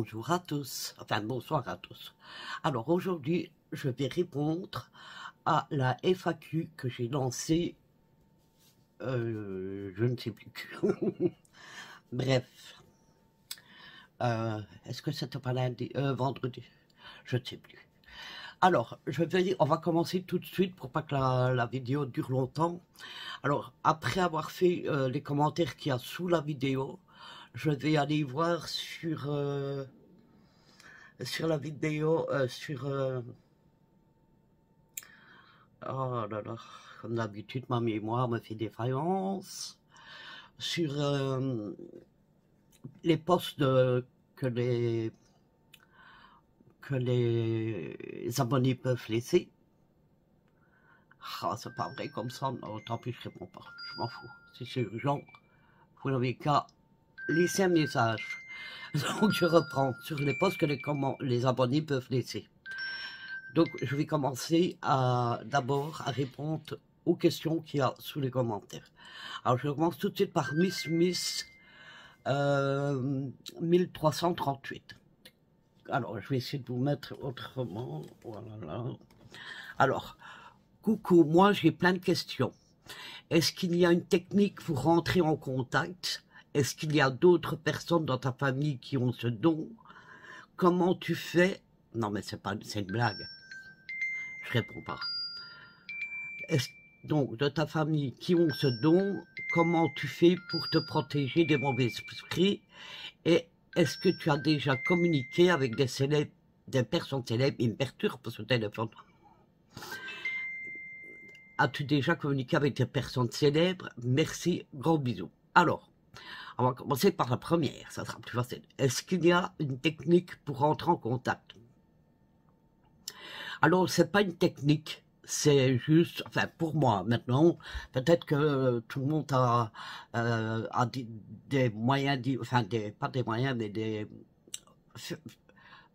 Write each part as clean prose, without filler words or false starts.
bonjour à tous, enfin bonsoir à tous. Alors aujourd'hui, je vais répondre à la FAQ que j'ai lancée, je ne sais plus. Bref, est-ce que c'était pas lundi, vendredi? Je ne sais plus. Alors, on va commencer tout de suite pour pas que la vidéo dure longtemps. Alors, après avoir fait les commentaires qu'il y a sous la vidéo, je vais aller voir sur la vidéo, oh là là, comme d'habitude, ma mémoire me fait défaillance, sur les posts que les abonnés peuvent laisser. Ah, c'est pas vrai comme ça, non, tant pis, je réponds pas, je m'en fous. Si c'est urgent, vous n'avez qu'à laisser un message. Donc je reprends sur les posts que les abonnés peuvent laisser. Donc je vais commencer d'abord à répondre aux questions qu'il y a sous les commentaires. Alors je commence tout de suite par Miss 1338. Alors je vais essayer de vous mettre autrement. Voilà. Alors, coucou, moi j'ai plein de questions. Est-ce qu'il y a une technique pour rentrer en contact? Est-ce qu'il y a d'autres personnes dans ta famille qui ont ce don? Comment tu fais? Non mais c'est une blague. Je réponds pas. Donc, de ta famille qui ont ce don, comment tu fais pour te protéger des mauvais esprits? Et est-ce que tu as déjà communiqué avec des personnes célèbres? Il me perturbe ce téléphone. As-tu déjà communiqué avec des personnes célèbres? Merci, gros bisous. Alors, on va commencer par la première, ça sera plus facile. Est-ce qu'il y a une technique pour rentrer en contact? Alors, c'est pas une technique, c'est juste, enfin, pour moi, maintenant, peut-être que tout le monde a des moyens, enfin, pas des moyens, mais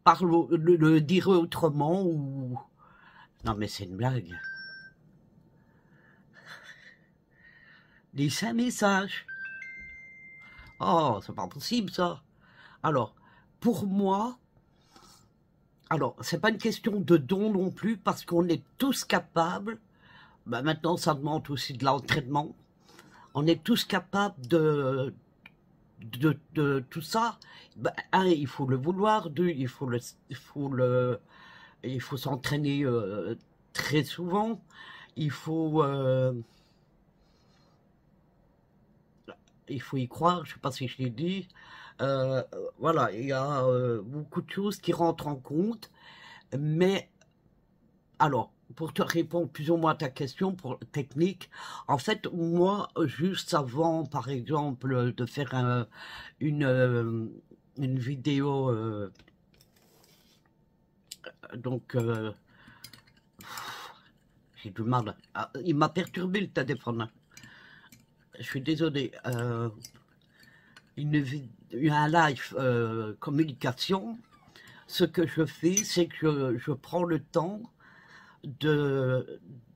le dire autrement, ou... Non, mais c'est une blague. Laissez un message. Oh, c'est pas possible, ça. Alors, pour moi, alors, c'est pas une question de don non plus, parce qu'on est tous capables, ben maintenant ça demande aussi de l'entraînement, on est tous capables de tout ça. Ben, un, il faut le vouloir, deux, il faut s'entraîner très souvent, il faut y croire, je sais pas si je l'ai dit. Voilà, il y a beaucoup de choses qui rentrent en compte, mais alors, pour te répondre plus ou moins à ta question pour technique, en fait, moi, juste avant, par exemple, de faire une vidéo, donc, j'ai du mal. Ah, il m'a perturbé le téléphone. Je suis désolé. Un live communication, ce que je fais, c'est que je prends le temps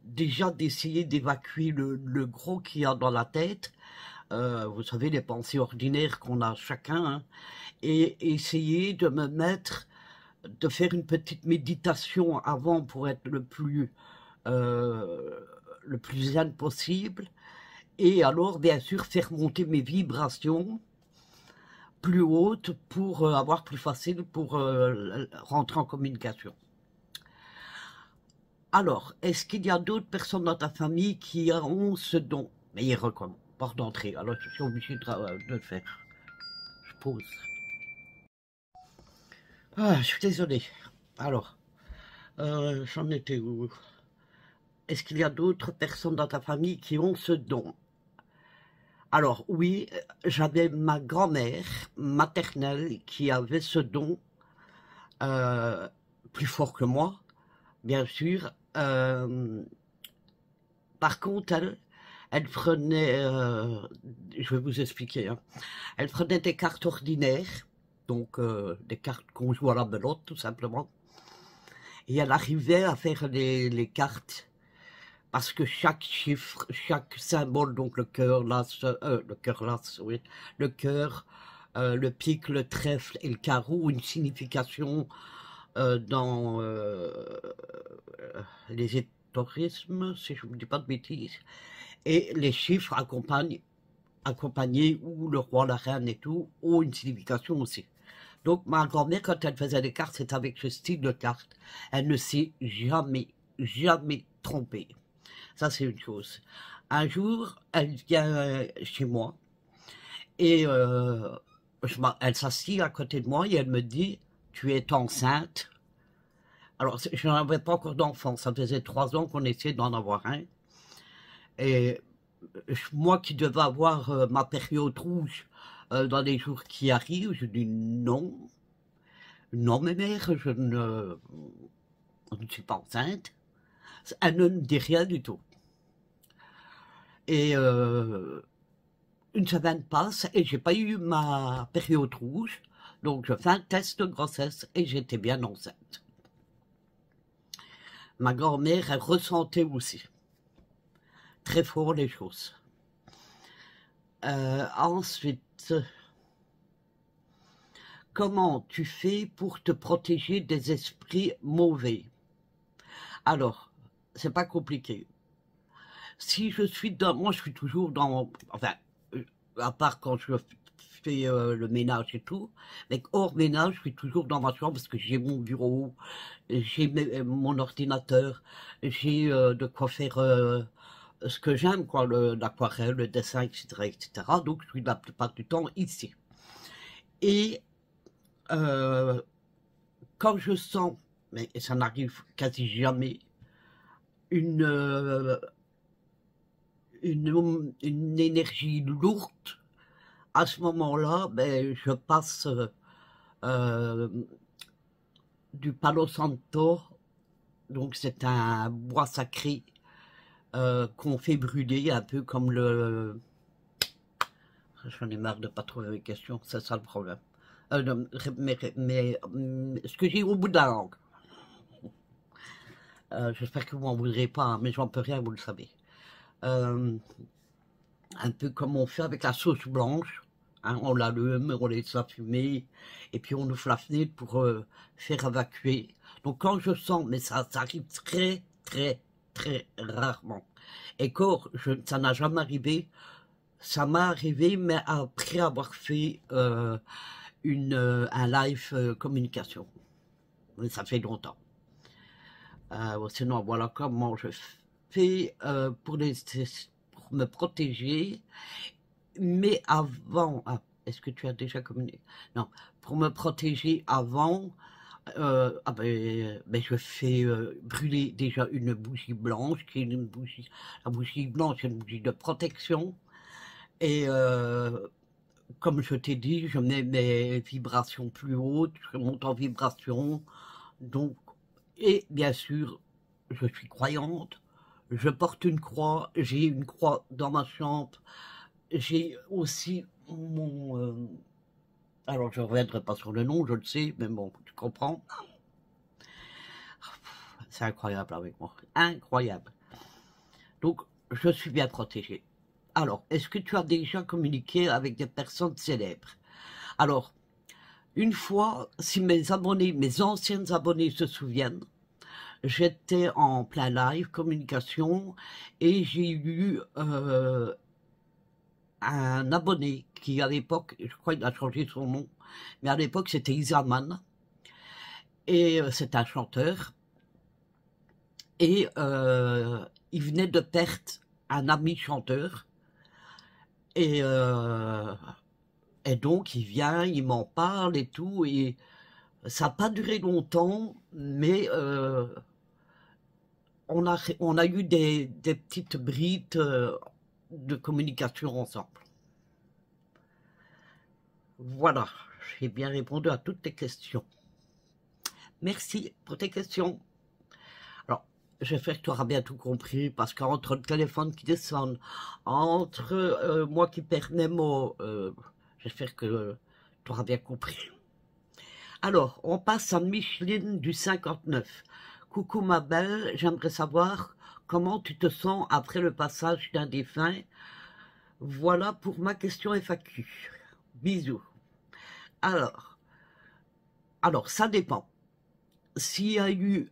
déjà d'essayer d'évacuer le gros qu'il y a dans la tête, vous savez, les pensées ordinaires qu'on a chacun, hein, et essayer de faire une petite méditation avant pour être le plus zen possible, et alors bien sûr faire monter mes vibrations plus hautes pour avoir plus facile pour rentrer en communication. Alors, est-ce qu'il y a d'autres personnes dans ta famille qui ont ce don? Mais il recommence, porte d'entrée, alors je suis obligé de le faire. Je pose. Ah, je suis désolé. Alors, j'en étais où? Est-ce qu'il y a d'autres personnes dans ta famille qui ont ce don? Alors, oui, j'avais ma grand-mère maternelle qui avait ce don, plus fort que moi, bien sûr. Par contre, elle prenait, je vais vous expliquer, hein. Elle prenait des cartes ordinaires, donc des cartes qu'on joue à la belote tout simplement, et elle arrivait à faire les cartes, parce que chaque chiffre, chaque symbole, donc le cœur, l'as, oui, le cœur, le pic, le trèfle et le carreau ont une signification dans les éthorismes, si je ne dis pas de bêtises, et les chiffres accompagnés, ou le roi, la reine et tout, ont une signification aussi. Donc ma grand-mère, quand elle faisait des cartes, c'est avec ce style de carte. Elle ne s'est jamais, jamais trompée. Ça, c'est une chose. Un jour, elle vient chez moi et elle s'assied à côté de moi et elle me dit, tu es enceinte. Alors, je n'avais pas encore d'enfant, ça faisait 3 ans qu'on essayait d'en avoir un. Et moi qui devais avoir ma période rouge dans les jours qui arrivent, je dis non. Non, mes mères, je ne suis pas enceinte. Elle ne me dit rien du tout. Et une semaine passe et j'ai pas eu ma période rouge. Donc je fais un test de grossesse et j'étais bien enceinte. Ma grand-mère, elle ressentait aussi très fort les choses. Ensuite, comment tu fais pour te protéger des esprits mauvais? Alors, c'est pas compliqué. Si je suis dans... Moi, je suis toujours dans... Enfin, à part quand je fais le ménage et tout, mais hors ménage, je suis toujours dans ma chambre parce que j'ai mon bureau, j'ai mon ordinateur, j'ai de quoi faire ce que j'aime, quoi, l'aquarelle, le dessin, etc., etc. Donc, je suis la plupart du temps ici. Et quand je sens, mais ça n'arrive quasi jamais, une énergie lourde, à ce moment-là, ben, je passe du Palo Santo, donc c'est un bois sacré qu'on fait brûler, un peu comme le... J'en ai marre de pas trouver mes questions, c'est ça le problème. Mais ce que j'ai au bout de la langue. J'espère que vous m'en voudrez pas, hein, mais j'en peux rien, vous le savez. Un peu comme on fait avec la sauce blanche. Hein, on l'allume, on laisse la fumer, et puis on ouvre la fenêtre pour faire évacuer. Donc quand je sens, mais ça arrive très, très, très rarement. Et quand ça n'a jamais arrivé, ça m'est arrivé, mais après avoir fait un live communication. Mais ça fait longtemps. Sinon, voilà comment je fais pour me protéger. Mais avant, est-ce que tu as déjà communiqué? Non, pour me protéger avant, je fais brûler déjà une bougie blanche, qui est une bougie, la bougie blanche est une bougie de protection. Et comme je t'ai dit, je mets mes vibrations plus hautes, je monte en vibration. Donc, et bien sûr, je suis croyante, je porte une croix, j'ai une croix dans ma chambre. J'ai aussi mon... alors, je ne reviendrai pas sur le nom, je le sais, mais bon, tu comprends. C'est incroyable avec moi. Incroyable. Donc, je suis bien protégée. Alors, est-ce que tu as déjà communiqué avec des personnes célèbres? Alors, une fois, si mes abonnés, mes anciens abonnés se souviennent, j'étais en plein live, communication, et j'ai eu... un abonné qui à l'époque, je crois qu'il a changé son nom, mais à l'époque c'était Isaman, et c'est un chanteur, et il venait de perdre un ami chanteur, et donc il vient, il m'en parle et tout, et ça n'a pas duré longtemps, mais on a eu des petites brides de communication ensemble. Voilà, j'ai bien répondu à toutes tes questions. Merci pour tes questions. Alors, j'espère que tu auras bien tout compris, parce qu'entre le téléphone qui descend, entre moi qui perds mes mots, j'espère que tu auras bien compris. Alors, on passe à Micheline du 59. Coucou ma belle, j'aimerais savoir comment tu te sens après le passage d'un défunt. Voilà pour ma question FAQ. Bisous. Alors, ça dépend. S'il y a eu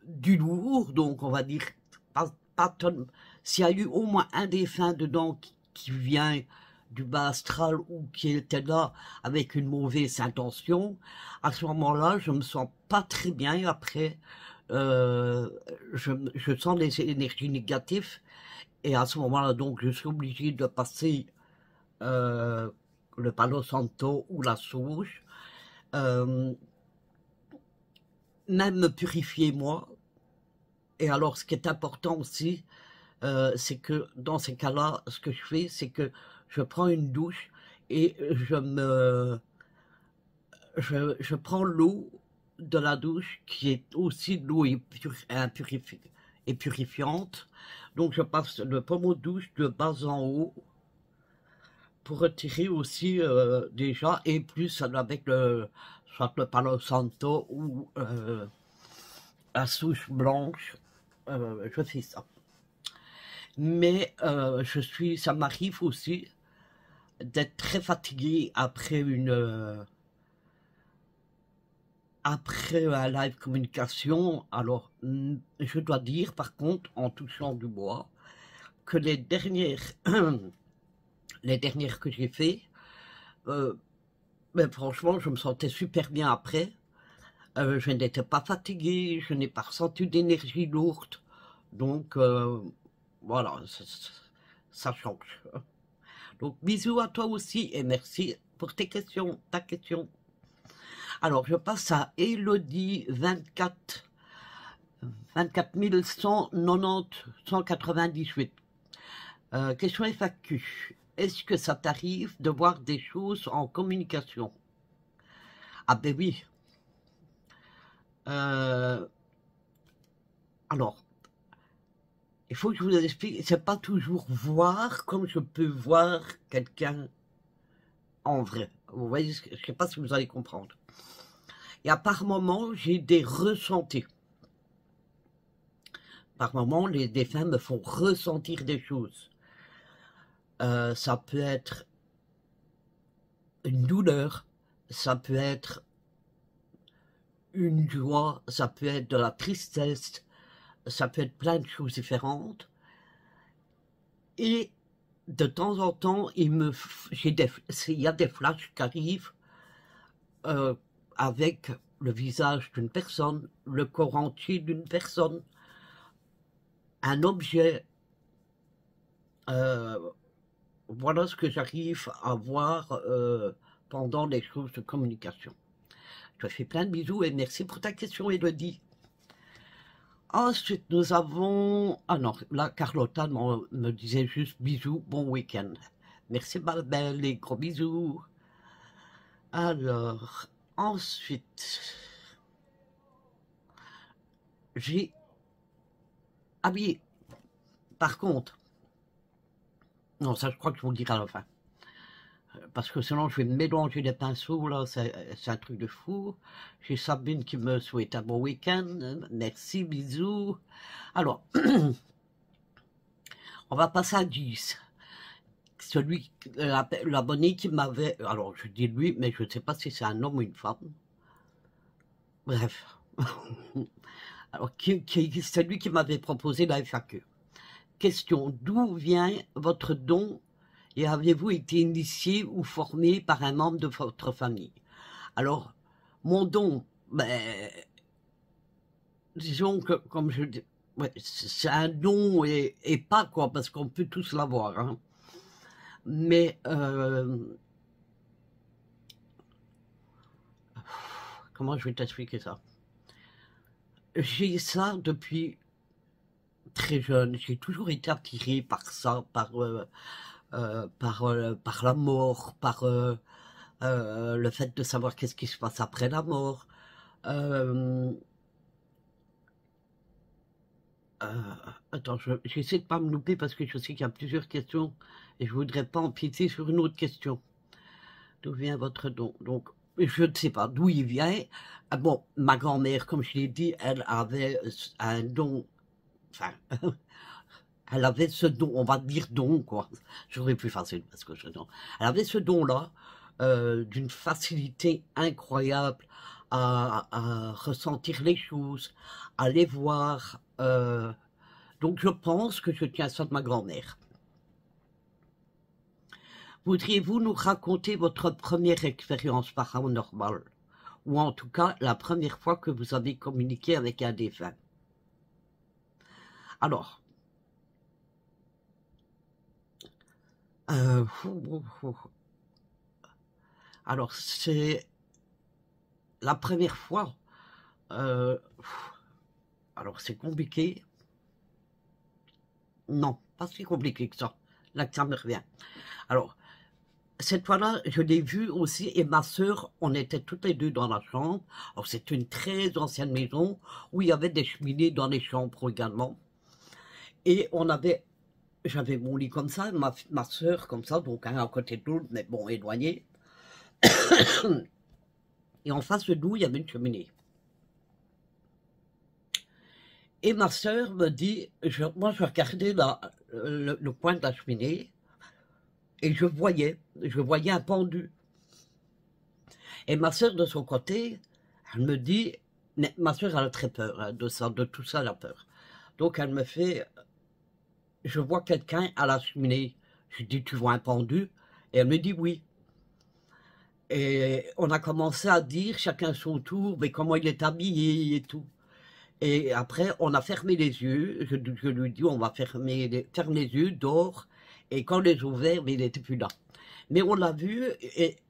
du lourd, donc on va dire, s'il y a eu au moins un défunt dedans qui vient du bas astral ou qui était là avec une mauvaise intention, à ce moment-là, je me sens pas très bien et après, je sens des énergies négatives et à ce moment-là, donc, je suis obligé de passer le Palo Santo ou la sauge, même me purifier moi. Et alors, ce qui est important aussi, c'est que dans ces cas-là, ce que je fais, c'est que je prends une douche et je prends l'eau de la douche qui est aussi de l'eau et purifiante. Donc je passe le pommeau de douche de bas en haut pour retirer aussi déjà, et plus avec soit le Palo Santo ou la souche blanche, je fais ça. Mais ça m'arrive aussi d'être très fatigué après un live communication. Alors, je dois dire, par contre, en touchant du bois, que les dernières que j'ai fait, mais franchement, je me sentais super bien après. Je n'étais pas fatigué, je n'ai pas ressenti d'énergie lourde. Donc, voilà, ça change. Donc, bisous à toi aussi et merci pour ta question. Alors, je passe à Elodie 24 190 198. Question FAQ. Est-ce que ça t'arrive de voir des choses en communication? Ah ben oui. Alors, il faut que je vous explique, c'est pas toujours voir comme je peux voir quelqu'un en vrai. Vous voyez, je ne sais pas si vous allez comprendre. Et à par moments, j'ai des ressentis. Par moments, les défunts me font ressentir des choses. Ça peut être une douleur, ça peut être une joie, ça peut être de la tristesse, ça peut être plein de choses différentes. Et de temps en temps, il y a des flashs qui arrivent avec le visage d'une personne, le corps entier d'une personne, un objet. Voilà ce que j'arrive à voir pendant les choses de communication. Je te fais plein de bisous et merci pour ta question, Elodie. Ensuite, nous avons... Ah non, là, Carlotta me disait juste bisous, bon week-end. Merci, ma belle, et gros bisous. Alors, ensuite, j'ai... Ah oui, par contre, non, ça je crois que je vous le dirai à la fin. Parce que sinon je vais mélanger les pinceaux, là, c'est un truc de fou. J'ai Sabine qui me souhaite un bon week-end. Merci, bisous. Alors, on va passer à 10. L'abonné qui m'avait... Alors, je dis lui, mais je ne sais pas si c'est un homme ou une femme. Bref. Alors, celui qui m'avait proposé la FAQ. Question, d'où vient votre don et avez-vous été initié ou formé par un membre de votre famille? Alors, mon don, ben, disons que, comme je dis, ouais, c'est un don et pas quoi, parce qu'on peut tous l'avoir. Hein. Mais, comment je vais t'expliquer ça? J'ai ça depuis très jeune, j'ai toujours été attiré par ça, par la mort, par le fait de savoir qu'est-ce qui se passe après la mort. Attends, j'essaie de pas me louper parce que je sais qu'il y a plusieurs questions et je voudrais pas empiéter sur une autre question. D'où vient votre don? Donc, je ne sais pas d'où il vient. Bon, ma grand-mère, comme je l'ai dit, elle avait un don, enfin, elle avait ce don, on va dire don, quoi. J'aurais plus facile parce que ce don. Elle avait ce don-là. d'une facilité incroyable à ressentir les choses, à les voir. Donc je pense que je tiens ça de ma grand-mère. Voudriez-vous nous raconter votre première expérience paranormale? Ou en tout cas, la première fois que vous avez communiqué avec un défunt? Alors, alors c'est la première fois. Alors c'est compliqué. Non, pas si compliqué que ça. Là, ça me revient. Alors, cette fois-là, je l'ai vue aussi, et ma sœur, on était toutes les deux dans la chambre. Alors, c'est une très ancienne maison, où il y avait des cheminées dans les chambres également. Et j'avais mon lit comme ça, ma sœur comme ça, donc un à côté de l'autre, mais bon, éloigné. Et en face de nous, il y avait une cheminée. Et ma sœur me dit, moi je regardais le coin de la cheminée, et je voyais un pendu. Et ma sœur, de son côté, elle me dit, mais ma sœur, elle a très peur hein, de tout ça, elle a peur. Donc elle me fait, je vois quelqu'un à la cheminée. Je dis, tu vois un pendu? Et elle me dit oui. Et on a commencé à dire, chacun son tour, mais comment il est habillé et tout. Et après, on a fermé les yeux. Je lui dis, on va ferme les yeux, dehors. Et quand les ouvert, mais il n'était plus là. Mais on l'a vu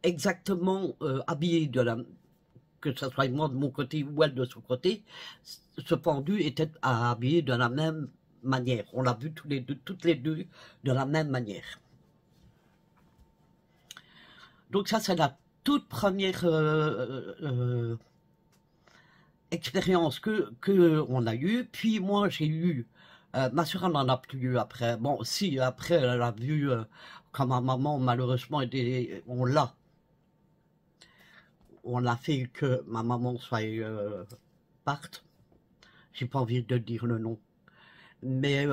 exactement habillé que ce soit moi de mon côté ou elle de son côté. Ce pendu était habillé de la même manière. On l'a vu toutes les deux de la même manière. Donc ça, c'est la toute première expérience que on a eue. Puis moi, j'ai eu, ma soeur, elle n'en a plus eu après. Bon, si, après, elle a vu, quand ma maman, malheureusement, on l'a fait que ma maman soit parte. J'ai pas envie de dire le nom. Mais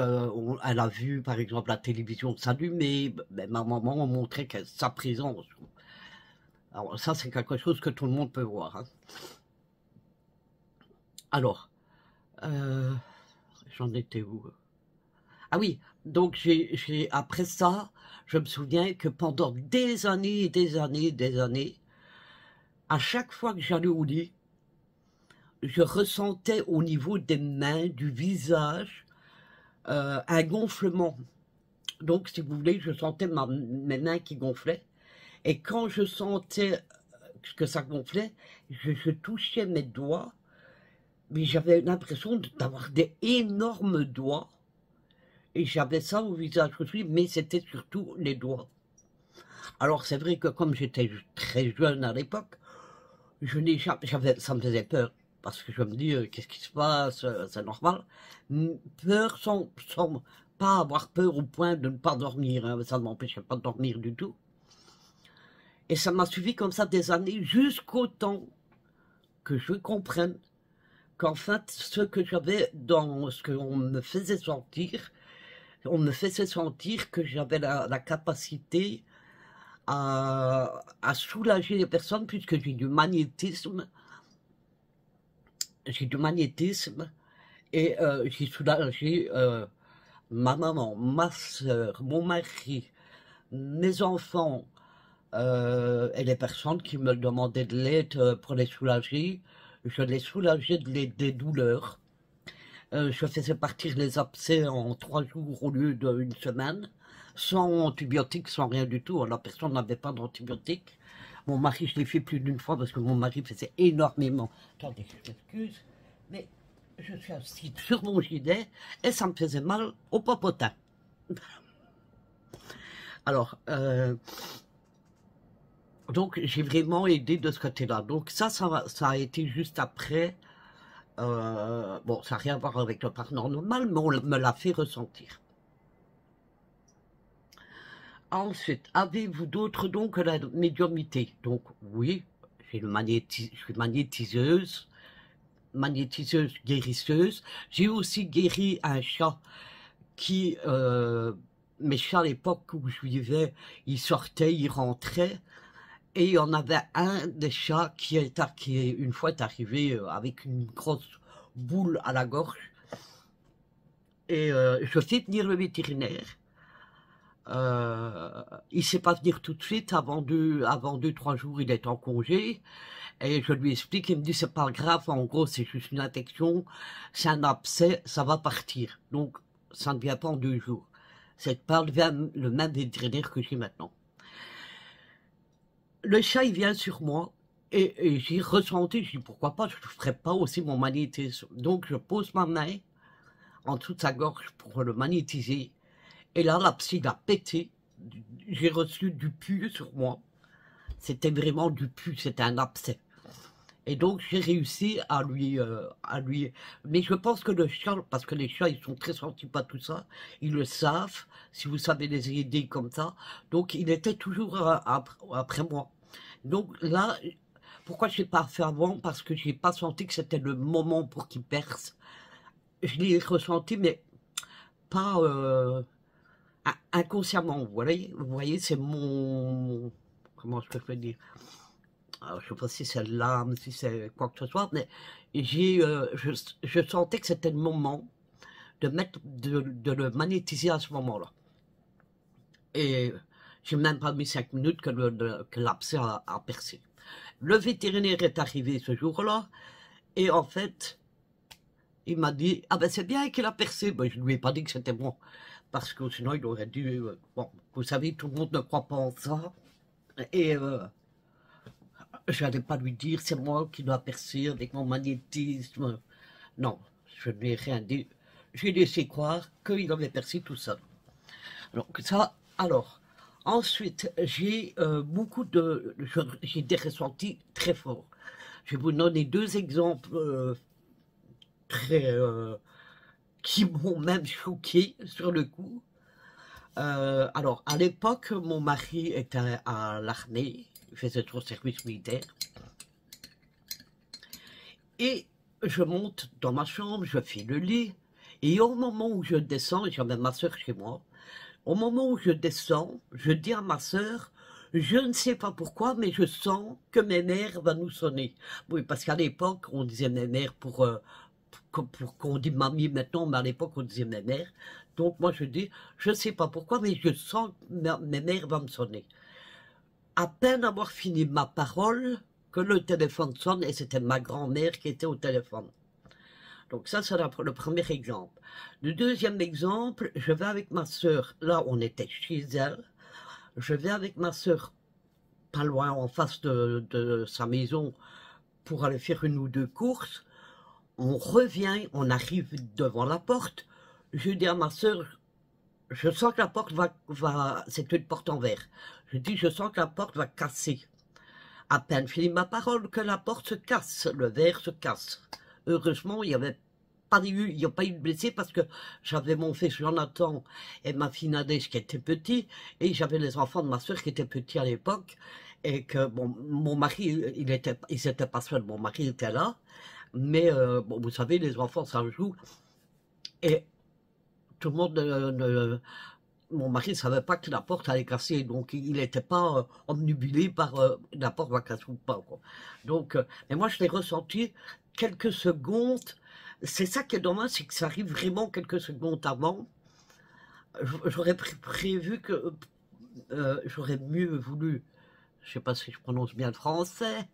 elle a vu, par exemple, la télévision s'allumer. Ma maman montrait sa présence. Alors ça, c'est quelque chose que tout le monde peut voir. Hein. Alors, j'en étais où? Ah oui, donc après ça, je me souviens que pendant des années, à chaque fois que j'allais au lit, je ressentais au niveau des mains, du visage, un gonflement. Donc, si vous voulez, je sentais mes mains qui gonflaient. Et quand je sentais que ça gonflait, je touchais mes doigts, mais j'avais l'impression d'avoir des énormes doigts. Et j'avais ça au visage aussi, mais c'était surtout les doigts. Alors c'est vrai que comme j'étais très jeune à l'époque, ça me faisait peur. Parce que je me dis, qu'est-ce qui se passe, c'est normal. Peur sans pas avoir peur au point de ne pas dormir. Hein, ça ne m'empêchait pas de dormir du tout. Et ça m'a suivi comme ça des années, jusqu'au temps que je comprenne qu'en fait, ce que j'avais dans ce qu'on me faisait sentir, on me faisait sentir que j'avais la capacité à soulager les personnes, puisque j'ai du magnétisme. Et j'ai soulagé ma maman, ma soeur, mon mari, mes enfants, et les personnes qui me demandaient de l'aide pour les soulager. Je les soulageais des douleurs. Je faisais partir les abcès en 3 jours au lieu d'une semaine, sans antibiotiques, sans rien du tout. La personne n'avait pas d'antibiotiques. Mon mari, je l'ai fait plus d'une fois parce que mon mari faisait énormément. Attendez, je m'excuse, mais je suis assise sur mon gilet et ça me faisait mal au popotin. Alors, donc j'ai vraiment aidé de ce côté-là. Donc ça a été juste après. Bon, ça n'a rien à voir avec le paranormal, mais on me l'a fait ressentir. Ensuite, avez-vous d'autres dons que la médiumnité? Donc, oui, je suis magnétiseuse, guérisseuse. J'ai aussi guéri un chat qui, mes chats à l'époque où je vivais, ils sortaient, ils rentraient, Et il y en avait un des chats qui une fois est arrivé avec une grosse boule à la gorge. Et je fais venir le vétérinaire. Il ne sait pas venir tout de suite, avant 2, 3 jours, il est en congé. Et je lui explique, il me dit, c'est pas grave, en gros, c'est juste une infection, c'est un abcès, ça va partir. Donc, ça ne vient pas en 2 jours. C'est pas le même vétérinaire que j'ai maintenant. Le chat, il vient sur moi, et j'ai ressenti, je dis, pourquoi pas, je ne ferais pas aussi mon magnétisme. Donc, je pose ma main en dessous de sa gorge pour le magnétiser. Et là, la psy a pété. J'ai reçu du pu sur moi. C'était vraiment du pu, c'était un abcès. Et donc, j'ai réussi à lui... Mais je pense que le chat, parce que les chats, ils sont très sensibles à tout ça, ils le savent, si vous savez les aider comme ça. Donc, il était toujours après moi. Donc là, pourquoi je n'ai pas fait avant? Parce que je n'ai pas senti que c'était le moment pour qu'il perce. Je l'ai ressenti, mais pas inconsciemment. Vous voyez, c'est mon... Comment je peux dire? Alors, je ne sais pas si c'est l'âme, si c'est quoi que ce soit, mais je sentais que c'était le moment de le magnétiser à ce moment-là. Et j'ai même pas mis 5 minutes que l'abcès a percé. Le vétérinaire est arrivé ce jour-là, et en fait, il m'a dit, ah ben c'est bien qu'il a percé. Ben, je ne lui ai pas dit que c'était moi, parce que sinon il aurait dû... bon, vous savez, tout le monde ne croit pas en ça, et je n'allais pas lui dire, c'est moi qui dois percer avec mon magnétisme. Non, je ne lui ai rien dit. J'ai laissé croire qu'il avait percé tout seul. Alors, ensuite, j'ai j'ai des ressentis très forts. Je vais vous donner 2 exemples qui m'ont même choqué sur le coup. Alors, à l'époque, mon mari était à l'armée, il faisait son service militaire. Et je monte dans ma chambre, je fais le lit, et au moment où je descends, j'avais ma soeur chez moi, au moment où je descends, je dis à ma soeur, je ne sais pas pourquoi, mais je sens que mes mères va nous sonner. Oui, parce qu'à l'époque, on disait mes mères pour qu'on dit mamie maintenant, mais à l'époque, on disait mes mères. Donc moi, je dis, je ne sais pas pourquoi, mais je sens que mes mères vont me sonner. À peine avoir fini ma parole, que le téléphone sonne, et c'était ma grand-mère qui était au téléphone. Donc ça, c'est le premier exemple. Le deuxième exemple, je vais avec ma soeur, là on était chez elle, je vais avec ma soeur pas loin, en face de sa maison, pour aller faire 1 ou 2 courses. On revient, on arrive devant la porte, je dis à ma soeur, je sens que la porte c'est une porte en verre, je dis, je sens que la porte va casser. À peine fini ma parole que la porte se casse, le verre se casse. Heureusement, il n'y a pas eu de blessé parce que j'avais mon fils Jonathan et ma fille Nadège qui étaient petits, et j'avais les enfants de ma soeur qui étaient petits à l'époque, et que bon, mon mari, ils n'étaient pas seuls, mon mari était là, mais bon, vous savez, les enfants ça joue, et tout le monde mon mari ne savait pas que la porte allait casser, donc il n'était pas omnibulé par la porte va casser ou pas, quoi. Donc, mais moi je l'ai ressenti quelques secondes. C'est ça qui est dommage, c'est que ça arrive vraiment quelques secondes avant. J'aurais prévu que j'aurais mieux voulu, je ne sais pas si je prononce bien le français,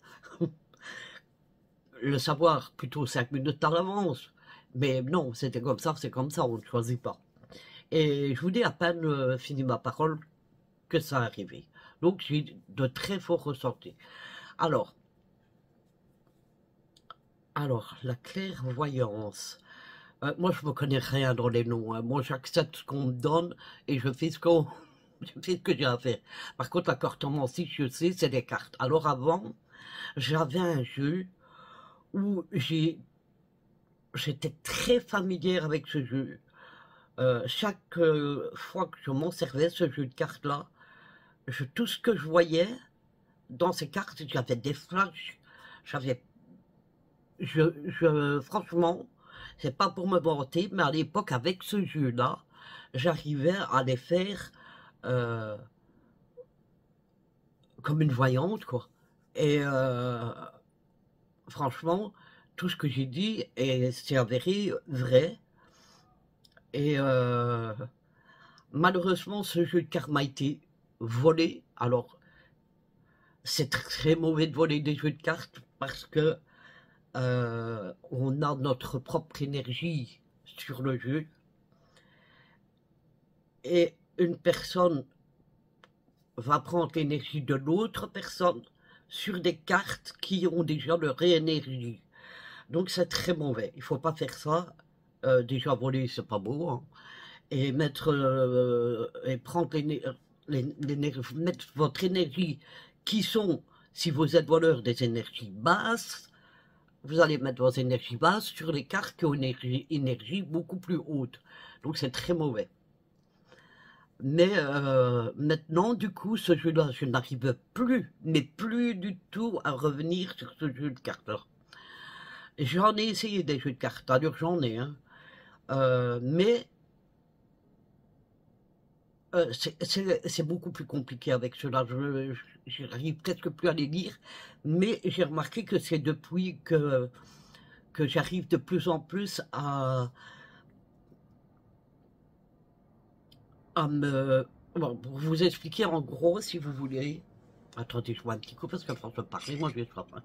le savoir plutôt 5 minutes à l'avance. Mais non, c'était comme ça, c'est comme ça, on ne choisit pas. Et je vous dis à peine fini ma parole que ça arrivait. Donc j'ai de très forts ressentis. Alors, la clairvoyance. Moi, je ne me connais rien dans les noms, hein. Moi, j'accepte ce qu'on me donne et je fais ce que j'ai à faire. Par contre, la cartomancie, je sais, c'est des cartes. Alors avant, j'avais un jeu où j'étais très familière avec ce jeu. Chaque fois que je m'en servais, ce jeu de cartes-là, tout ce que je voyais dans ces cartes, j'avais des flashs, franchement, c'est pas pour me vanter, mais à l'époque, avec ce jeu-là, j'arrivais à les faire comme une voyante, quoi. Et franchement, tout ce que j'ai dit s'est avéré vrai. Et malheureusement, ce jeu de cartes m'a été volé. Alors, c'est très mauvais de voler des jeux de cartes parce que on a notre propre énergie sur le jeu. Et une personne va prendre l'énergie de l'autre personne sur des cartes qui ont déjà leur énergie. Donc c'est très mauvais. Il ne faut pas faire ça. Déjà voler, c'est pas beau. Hein. Et prendre mettre votre énergie, qui sont, si vous êtes voleur, des énergies basses, vous allez mettre vos énergies basses sur les cartes qui ont une énergie beaucoup plus haute. Donc c'est très mauvais. Mais maintenant, du coup, ce jeu-là, je n'arrive plus, mais plus du tout à revenir sur ce jeu de cartes-là. J'en ai essayé des jeux de cartes, alors j'en ai, hein. Mais c'est beaucoup plus compliqué avec cela. Je n'arrive presque plus à les lire, mais j'ai remarqué que c'est depuis que j'arrive de plus en plus à me... Bon, pour vous expliquer en gros, si vous voulez... Attendez, je vois un petit coup parce que François parlait, moi je vais soif. Hein.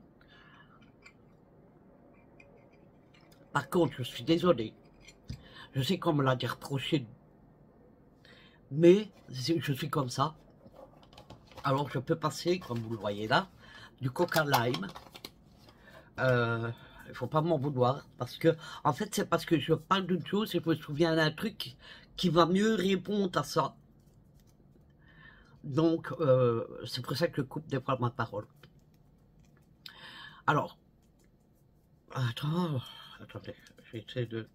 Par contre, je suis désolé. Je sais qu'on me l'a dit reproché, mais je suis comme ça. Alors je peux passer, comme vous le voyez là, du coca lime. Il faut pas m'en vouloir parce que, en fait, c'est parce que je parle d'une chose et je me souviens d'un truc qui va mieux répondre à ça. Donc, c'est pour ça que je coupe des fois ma parole. Alors, attendez, j'essaie de...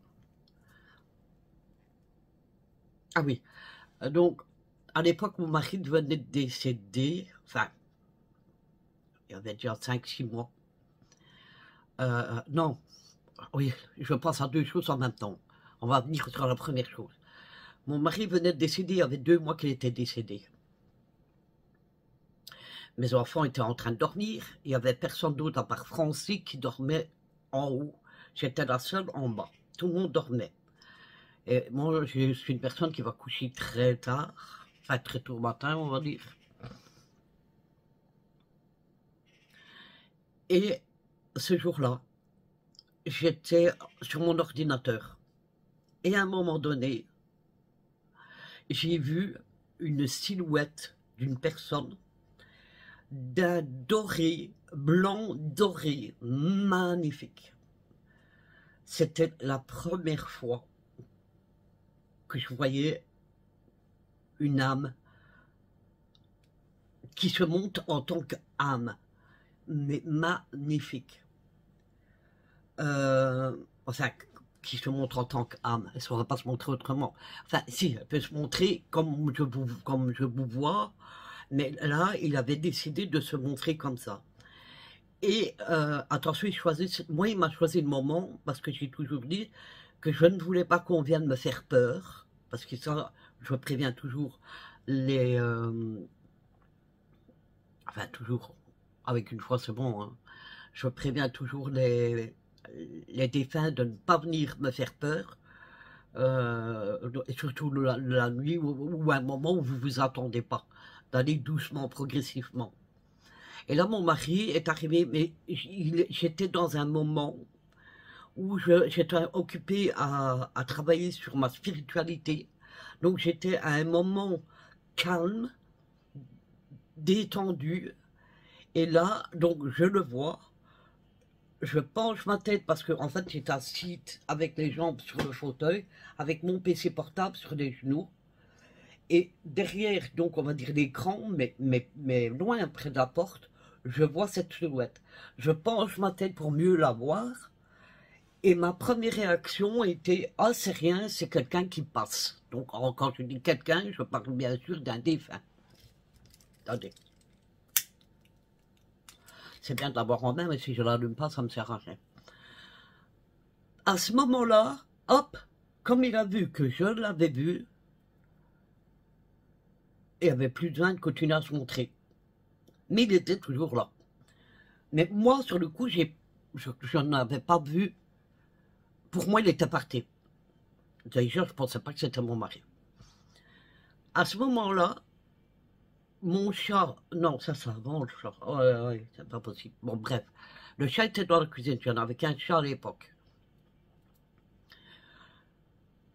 Ah oui, donc, à l'époque, mon mari venait de décéder, enfin, il y avait déjà 5-6 mois. Non, oui, je pense à deux choses en même temps. On va venir sur la première chose. Mon mari venait de décéder, il y avait 2 mois qu'il était décédé. Mes enfants étaient en train de dormir, il n'y avait personne d'autre à part Francis qui dormait en haut. J'étais la seule en bas, tout le monde dormait. Et moi, je suis une personne qui va coucher très tard, enfin très tôt le matin, on va dire. Et ce jour-là, j'étais sur mon ordinateur. Et à un moment donné, j'ai vu une silhouette d'une personne d'un doré, blanc doré, magnifique. C'était la première fois que je voyais une âme qui se monte en tant qu'âme, mais magnifique. Enfin, qui se montre en tant qu'âme, elle ne saura pas se montrer autrement. Enfin, si, elle peut se montrer comme je vous vois, mais là, il avait décidé de se montrer comme ça. Et attention, moi, il m'a choisi le moment, parce que j'ai toujours dit que je ne voulais pas qu'on vienne me faire peur, parce que ça, je préviens toujours les... enfin, toujours, avec une fois, c'est bon, hein, je préviens toujours les défunts de ne pas venir me faire peur, et surtout la nuit ou un moment où vous ne vous attendez pas, d'aller doucement, progressivement. Et là, mon mari est arrivé, mais j'étais dans un moment où j'étais occupée à travailler sur ma spiritualité. Donc j'étais à un moment calme, détendu. Et là, donc je le vois, je penche ma tête parce que en fait j'étais assis avec les jambes sur le fauteuil, avec mon PC portable sur les genoux. Et derrière, donc on va dire l'écran, mais loin près de la porte, je vois cette silhouette. Je penche ma tête pour mieux la voir. Et ma première réaction était « Ah, c'est rien, c'est quelqu'un qui passe ». Donc quand je dis quelqu'un, je parle bien sûr d'un défunt. Attendez. C'est bien de l'avoir en main, mais si je ne l'allume pas, ça ne me sert à rien. À ce moment-là, hop, comme il a vu que je l'avais vu, il n'y avait plus besoin de continuer à se montrer. mais il était toujours là. Mais moi, sur le coup, je n'avais pas vu. Pour moi, il était parti. D'ailleurs, je ne pensais pas que c'était mon mari. À ce moment-là, mon chat... Non, ça avant le chat. Ouais, c'est pas possible. Bon, bref. Le chat était dans la cuisine. J'en avais qu'un chat à l'époque.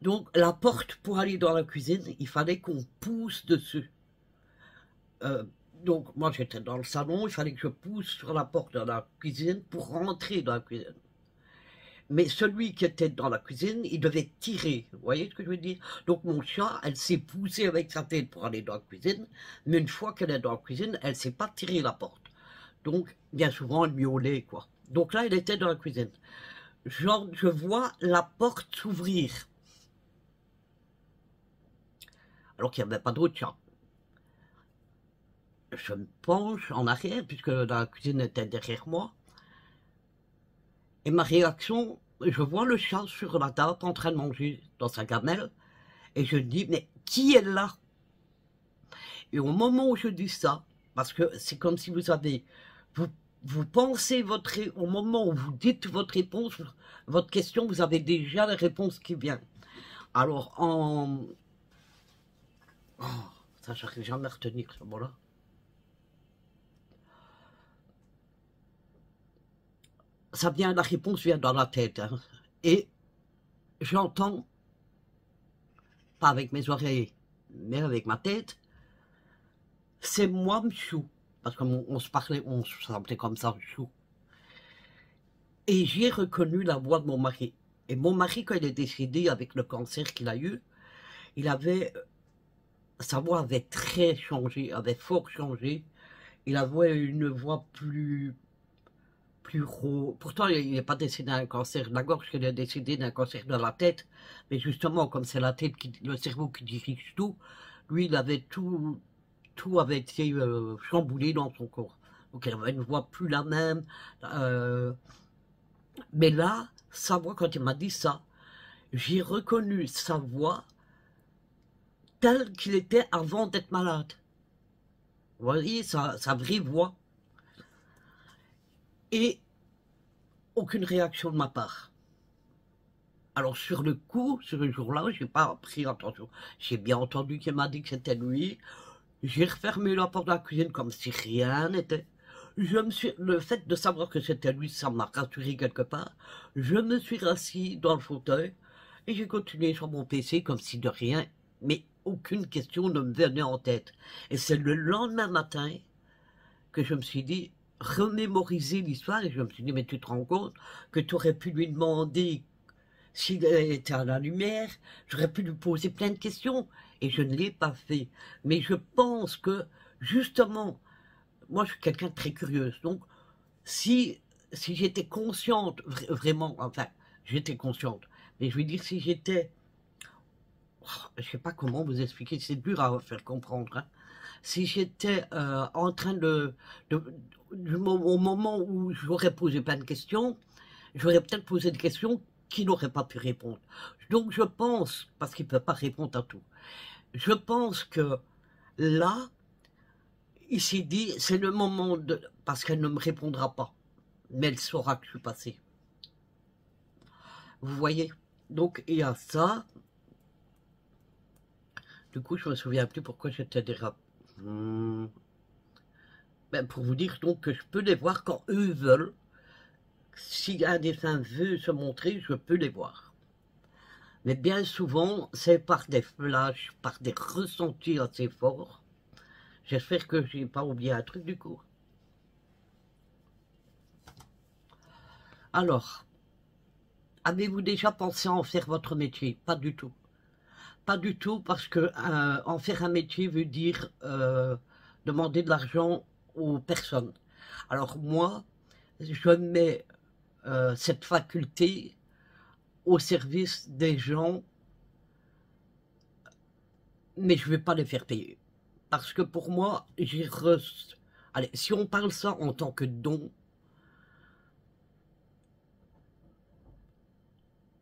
Donc, la porte pour aller dans la cuisine, il fallait qu'on pousse dessus. Euh, donc, moi, j'étais dans le salon. Il fallait que je pousse sur la porte de la cuisine pour rentrer dans la cuisine. Mais celui qui était dans la cuisine, il devait tirer. Vous voyez ce que je veux dire? Donc mon chat, elle s'est poussée avec sa tête pour aller dans la cuisine, mais une fois qu'elle est dans la cuisine, elle ne s'est pas tirée la porte. Donc, bien souvent, elle miaulait, quoi. Donc là, elle était dans la cuisine. Genre, je vois la porte s'ouvrir. Alors qu'il n'y avait pas d'autre chat. Je me penche en arrière, puisque la cuisine était derrière moi. Et ma réaction, je vois le chat sur la table en train de manger dans sa gamelle. Et je dis, mais qui est là? Et au moment où je dis ça, parce que c'est comme si vous avez, vous pensez au moment où vous dites votre réponse, votre question, vous avez déjà la réponse qui vient. Alors, oh, ça, je n'arrive jamais à retenir ce mot-là. Ça vient, la réponse vient dans la tête. Hein. Et j'entends, pas avec mes oreilles, mais avec ma tête, c'est moi, Michou. Parce qu'on se parlait, on s'appelait comme ça, Michou. Et j'ai reconnu la voix de mon mari. Et mon mari, quand il est décédé avec le cancer qu'il a eu, sa voix avait très changé, avait fort changé. Il avait une voix plus rauque. Pourtant, il n'est pas décédé d'un cancer de la gorge, il est décédé d'un cancer de la tête. Mais justement, comme c'est la tête, le cerveau qui dirige tout, lui, il avait tout avait été chamboulé dans son corps. Donc, il avait une voix plus la même. Mais là, sa voix, quand il m'a dit ça, j'ai reconnu sa voix tel qu'il était avant d'être malade. Vous voyez, sa vraie voix. Et aucune réaction de ma part. Alors sur le coup, ce jour-là, je n'ai pas pris attention. J'ai bien entendu qu'il m'a dit que c'était lui. J'ai refermé la porte de la cuisine comme si rien n'était. Le fait de savoir que c'était lui, ça m'a rassuré quelque part. Je me suis rassis dans le fauteuil et j'ai continué sur mon PC comme si de rien, mais aucune question ne me venait en tête. Et c'est le lendemain matin que je me suis dit, remémoriser l'histoire, et je me suis dit, mais tu te rends compte que tu aurais pu lui demander s'il était à la lumière, j'aurais pu lui poser plein de questions, et je ne l'ai pas fait. Mais je pense que, justement, moi je suis quelqu'un de très curieuse, donc si j'étais consciente, vraiment, enfin, j'étais consciente, mais je veux dire, si j'étais, je ne sais pas comment vous expliquer, c'est dur à faire comprendre, hein. Si j'étais en train au moment où j'aurais posé plein de questions, j'aurais peut-être posé des questions qu'il n'aurait pas pu répondre. Donc je pense, parce qu'il ne peut pas répondre à tout, je pense que là, il s'est dit, c'est le moment de... Parce qu'elle ne me répondra pas, mais elle saura que je suis passé. Vous voyez? Donc il y a ça. Du coup, je me souviens plus pourquoi j'étais dérapé. Ben, pour vous dire donc que je peux les voir quand eux veulent. Si un défunt veut se montrer, je peux les voir. Mais bien souvent, c'est par des flashs, par des ressentis assez forts. J'espère que je n'ai pas oublié un truc du coup. Alors, avez-vous déjà pensé à en faire votre métier? Pas du tout. Pas du tout, parce que en faire un métier veut dire demander de l'argent aux personnes. Alors moi, je mets cette faculté au service des gens, mais je ne vais pas les faire payer. Parce que pour moi, allez, si on parle ça en tant que don,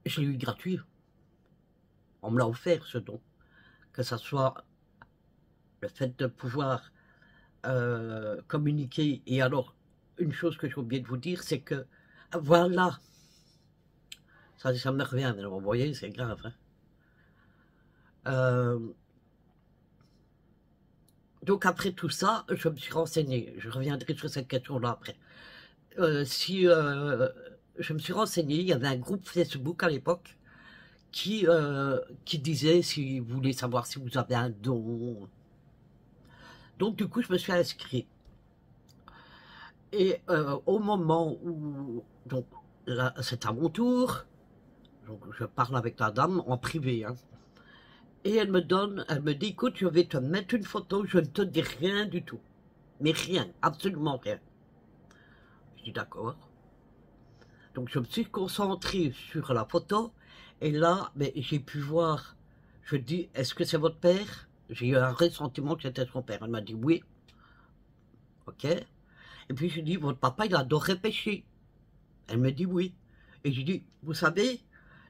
j'ai eu gratuit. On me l'a offert, ce don. Que ce soit le fait de pouvoir communiquer. Et alors, une chose que j'ai oublié de vous dire, c'est que, voilà, ça me revient, mais vous voyez, c'est grave. Hein. Donc après tout ça, je me suis renseigné. Je reviendrai sur cette question-là après. Je me suis renseigné, il y avait un groupe Facebook à l'époque qui disait si vous voulez savoir si vous avez un don. Donc du coup, je me suis inscrit. Et au moment où, donc là, c'est à mon tour, donc je parle avec la dame en privé, hein, et elle me dit, écoute, je vais te mettre une photo, je ne te dis rien du tout, mais rien, absolument rien. Je dis d'accord. Donc je me suis concentré sur la photo, et là, j'ai pu voir, je dis, est-ce que c'est votre père? J'ai eu un ressentiment que c'était son père. Elle m'a dit oui, ok. Et puis je dis, votre papa, il adorait pêcher. Elle me dit oui. Et je dis, vous savez,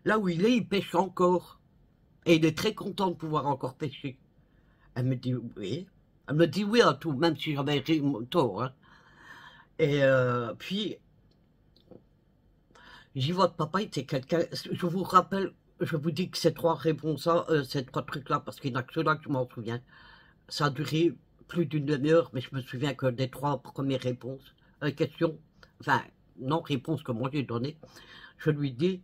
là où il pêche encore. Et il est très content de pouvoir encore pêcher. Elle me dit oui. Elle me dit oui à tout, même si j'avais tort. Hein. Et puis, j'ai dit, votre papa était quelqu'un... Je vous rappelle, je vous dis que ces trois réponses-là, ces trois trucs-là, parce qu'il n'y en a que ceux-là que je m'en souviens. Ça a duré plus d'une demi-heure, mais je me souviens que des trois premières réponses, questions, enfin, non, réponses que moi j'ai données, je lui dis,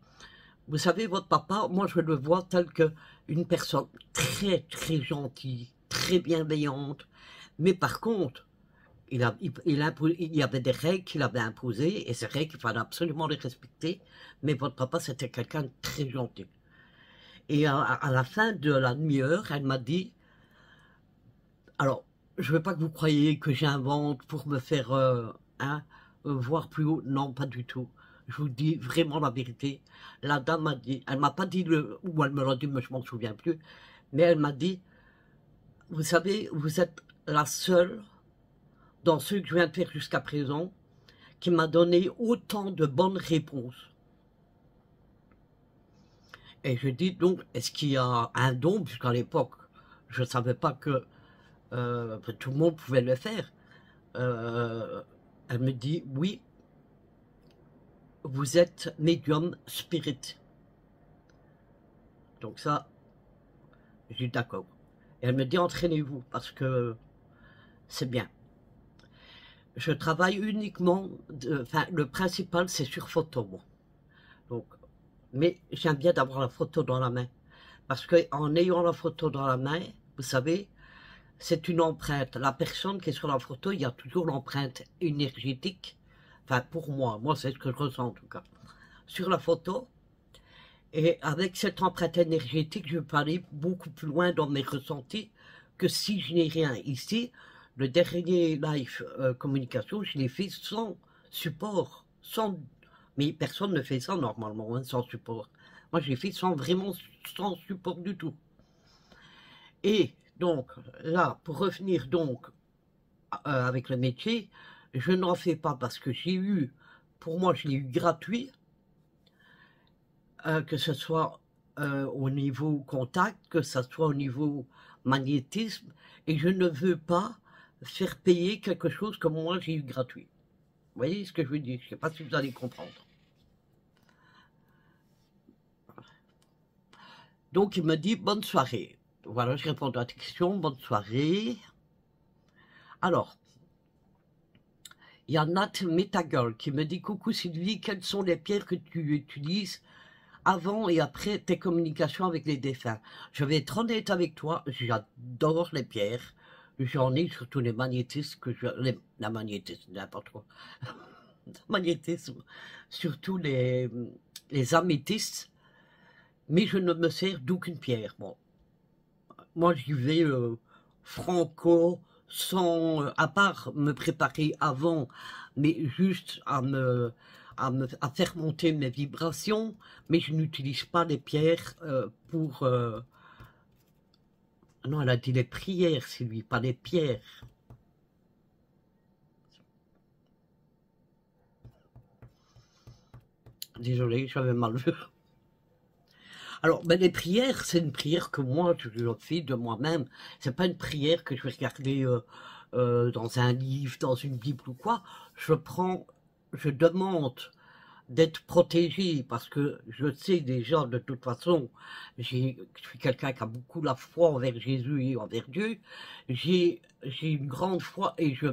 vous savez, votre papa, moi je le vois tel que une personne très très gentille, très bienveillante, mais par contre, il y avait des règles qu'il avait imposées, et ces règles, il fallait absolument les respecter, mais votre papa, c'était quelqu'un de très gentil. Et à la fin de la demi-heure, elle m'a dit, alors, je ne veux pas que vous croyiez que j'invente pour me faire voir plus haut, non, pas du tout. Je vous dis vraiment la vérité. La dame m'a dit, elle m'a pas dit ou elle me l'a dit, mais je m'en souviens plus, mais elle m'a dit, vous savez, vous êtes la seule dans ceux que je viens de faire jusqu'à présent qui m'a donné autant de bonnes réponses. Et je dis donc, est-ce qu'il y a un don, puisqu'à l'époque, je ne savais pas que tout le monde pouvait le faire. Elle me dit, oui, vous êtes médium spirit. Donc ça, je dis d'accord. Et elle me dit, entraînez-vous, parce que c'est bien. Je travaille uniquement, enfin, le principal, c'est sur photo, moi. Donc, mais j'aime bien d'avoir la photo dans la main. Parce qu'en ayant la photo dans la main, vous savez, c'est une empreinte. La personne qui est sur la photo, il y a toujours l'empreinte énergétique. Enfin, pour moi c'est ce que je ressens en tout cas. Sur la photo, et avec cette empreinte énergétique, je peux aller beaucoup plus loin dans mes ressentis que si je n'ai rien. Ici, le dernier live communication, je l'ai fait sans support, mais personne ne fait ça normalement, hein, sans support. Moi, je l'ai fait vraiment sans support du tout. Et donc, là, pour revenir donc avec le métier, je n'en fais pas parce que j'ai eu, pour moi, je l'ai eu gratuit, que ce soit au niveau contact, que ce soit au niveau magnétisme, et je ne veux pas faire payer quelque chose que moi j'ai eu gratuit. Vous voyez ce que je veux dire? Je ne sais pas si vous allez comprendre. Donc il me dit bonne soirée. Voilà, je réponds à ta question, bonne soirée. Alors, il y a Nat Metagirl qui me dit coucou Sylvie, quelles sont les pierres que tu utilises avant et après tes communications avec les défunts? Je vais être honnête avec toi, j'adore les pierres. J'en ai surtout les magnétismes, la magnétisme, n'importe quoi. Magnétisme, surtout les améthystes, mais je ne me sers d'aucune pierre. Bon, moi j'y vais franco, sans, à part me préparer avant, mais juste à faire monter mes vibrations, mais je n'utilise pas les pierres pour... Non, elle a dit les prières, Sylvie, pas les pierres. Désolé, j'avais mal vu. Alors, les prières, c'est une prière que moi, je fais de moi-même. C'est pas une prière que je vais regarder dans un livre, dans une Bible ou quoi, je demande d'être protégé, parce que je sais déjà, de toute façon, je suis quelqu'un qui a beaucoup la foi envers Jésus et envers Dieu, j'ai une grande foi et je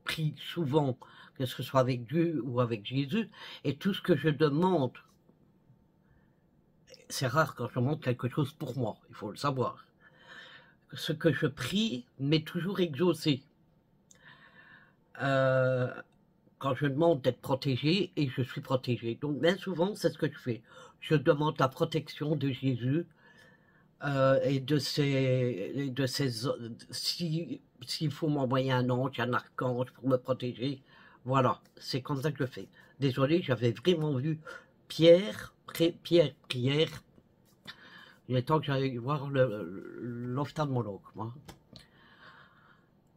prie souvent, que ce soit avec Dieu ou avec Jésus, et tout ce que je demande, c'est rare quand je demande quelque chose pour moi, il faut le savoir. Ce que je prie m'est toujours exaucé. Quand je demande d'être protégé, et je suis protégé. Donc bien souvent, c'est ce que je fais. Je demande la protection de Jésus et de ses s'il faut m'envoyer un ange, un archange pour me protéger, voilà, c'est comme ça que je fais. Désolé, j'avais vraiment vu Pierre prière. Il est temps que j'aille voir l'ophtalmologue, moi.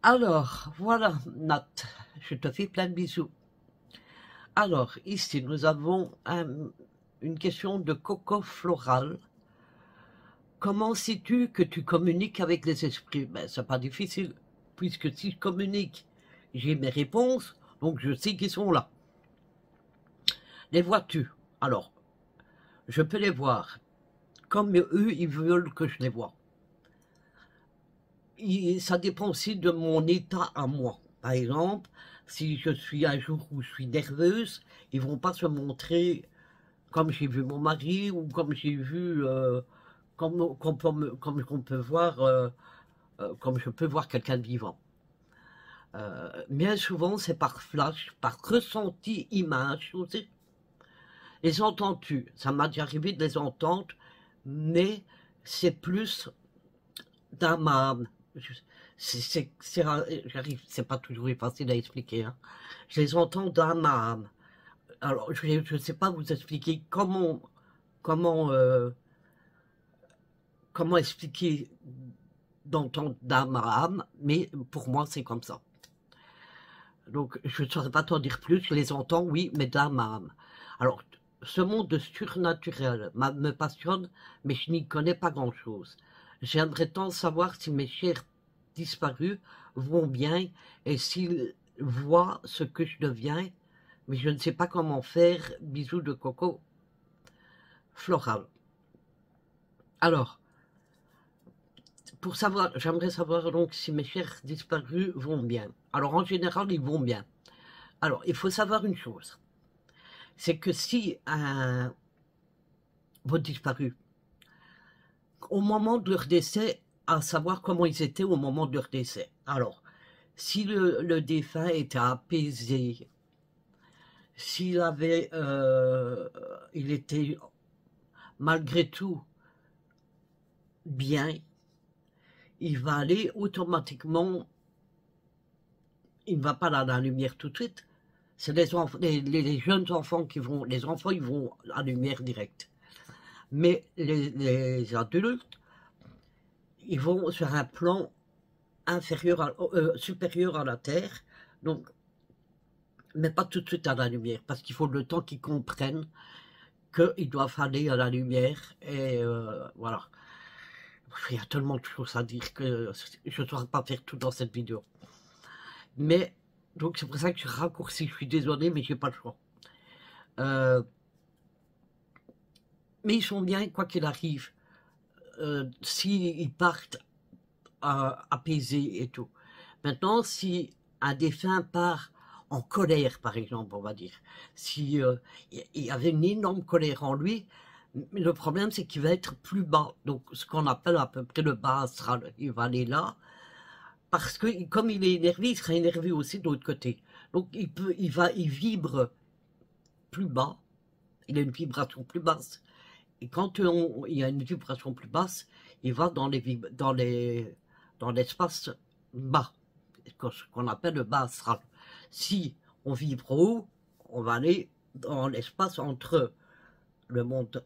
Alors, voilà, Nat, je te fais plein de bisous. Alors, ici, nous avons une question de Coco Floral. Comment sais-tu que tu communiques avec les esprits? Ben, c'est pas difficile, puisque si je communique, j'ai mes réponses, donc je sais qu'ils sont là. Les vois-tu? Alors, je peux les voir comme eux, ils veulent que je les vois. Ça dépend aussi de mon état à moi. Par exemple, si je suis un jour où je suis nerveuse, ils vont pas se montrer comme j'ai vu mon mari ou comme j'ai vu, comme on peut voir, comme je peux voir quelqu'un de vivant. Bien souvent, c'est par flash, par ressenti image aussi. Les entends-tu? Ça m'a déjà arrivé de les entendre, mais c'est plus dans ma... c'est pas toujours facile à expliquer. Hein. Je les entends dans ma âme. Alors, je ne sais pas vous expliquer comment expliquer d'entendre dans ma âme, mais pour moi, c'est comme ça. Donc, je ne saurais pas t'en dire plus, je les entends, oui, mais dans ma âme. Alors, ce monde surnaturel me passionne, mais je n'y connais pas grand-chose. J'aimerais tant savoir si mes chers disparus vont bien et s'ils voient ce que je deviens, mais je ne sais pas comment faire. Bisous de Coco Floral. Alors, pour savoir, j'aimerais savoir donc si mes chers disparus vont bien. Alors, en général, ils vont bien. Alors, il faut savoir une chose, c'est que si vos disparus, au moment de leur décès, à savoir comment ils étaient au moment de leur décès. Alors, si le défunt était apaisé, s'il avait, il était malgré tout bien, il va aller automatiquement, il ne va pas dans la lumière tout de suite. C'est les jeunes enfants qui vont, les enfants ils vont à la lumière directe. Mais les adultes, ils vont sur un plan inférieur supérieur à la Terre, donc, mais pas tout de suite à la lumière, parce qu'il faut le temps qu'ils comprennent qu'ils doivent aller à la lumière, et voilà. Il y a tellement de choses à dire que je ne saurais pas faire tout dans cette vidéo. Mais, donc c'est pour ça que je raccourcis, je suis désolé, mais j'ai pas le choix. Mais ils sont bien, quoi qu'il arrive, s'ils partent apaisés et tout. Maintenant, si un défunt part en colère, par exemple, on va dire, si il y avait une énorme colère en lui, mais le problème, c'est qu'il va être plus bas. Donc, ce qu'on appelle à peu près le bas astral, il va aller là, parce que comme il est énervé, il sera énervé aussi de l'autre côté. Donc, il vibre plus bas, il a une vibration plus basse. Et quand il y a une vibration plus basse, il va dans l'espace bas, ce qu'on appelle le bas astral. Si on vibre haut, on va aller dans l'espace entre le monde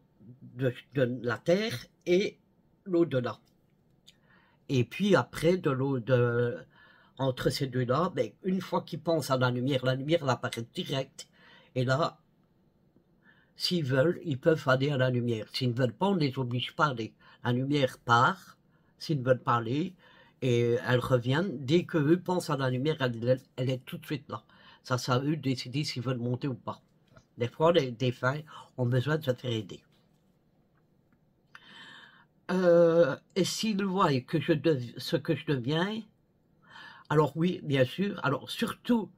de la Terre et l'au-delà. Et puis après, entre ces deux-là, ben, une fois qu'ils pensent à la lumière elle apparaît direct. Et là, s'ils veulent, ils peuvent aller à la lumière. S'ils ne veulent pas, on ne les oblige pas à aller. La lumière part, s'ils ne veulent pas aller, Et elles reviennent, dès qu'eux pensent à la lumière, elle est tout de suite là. Ça, c'est à eux de décider s'ils veulent monter ou pas. Des fois, les défunts ont besoin de se faire aider. Et s'ils voient que ce que je deviens, alors oui, bien sûr, alors surtout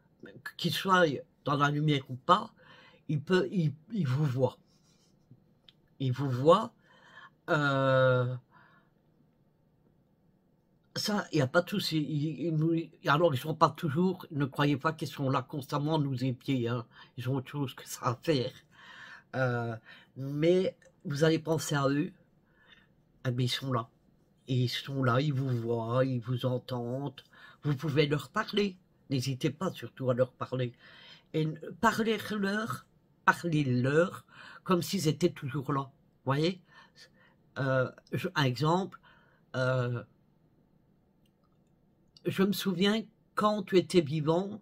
qu'ils soient dans la lumière ou pas, ils vous voient. Ils vous voient. Ça, il n'y a pas de souci. Alors, ils ne sont pas toujours, ne croyez pas qu'ils sont là constamment nous épier. Hein. Ils ont autre chose que ça à faire. Mais vous allez penser à eux, eh bien, ils sont là. Et ils sont là, ils vous voient, ils vous entendent. Vous pouvez leur parler. N'hésitez pas surtout à leur parler. Et parlez-leur comme s'ils étaient toujours là. Vous voyez, un exemple, je me souviens quand tu étais vivant,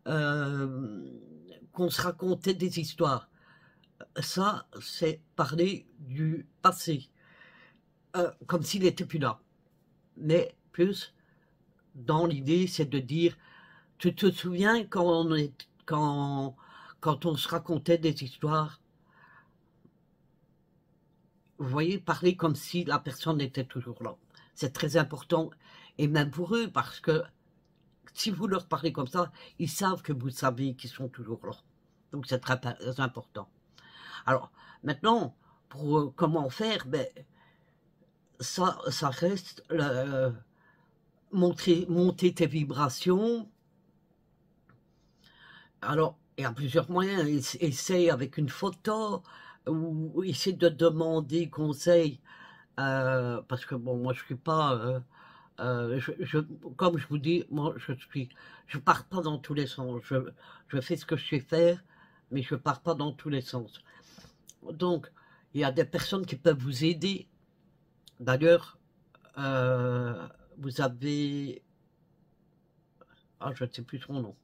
qu'on se racontait des histoires. Ça, c'est parler du passé, comme s'il n'était plus là. Mais plus, dans l'idée, c'est de dire, tu te souviens quand on se racontait des histoires, vous voyez, parler comme si la personne était toujours là. C'est très important, et même pour eux, parce que si vous leur parlez comme ça, ils savent que vous savez qu'ils sont toujours là. Donc c'est très important. Alors, maintenant, pour comment faire, ben, ça reste monter tes vibrations. Alors, il y a plusieurs moyens. Essaye avec une photo ou essaye de demander conseil. Parce que bon, moi je suis pas... comme je vous dis, moi je pars pas dans tous les sens. Je fais ce que je sais faire, mais je pars pas dans tous les sens. Donc, il y a des personnes qui peuvent vous aider. D'ailleurs, vous avez... Ah, je ne sais plus son nom.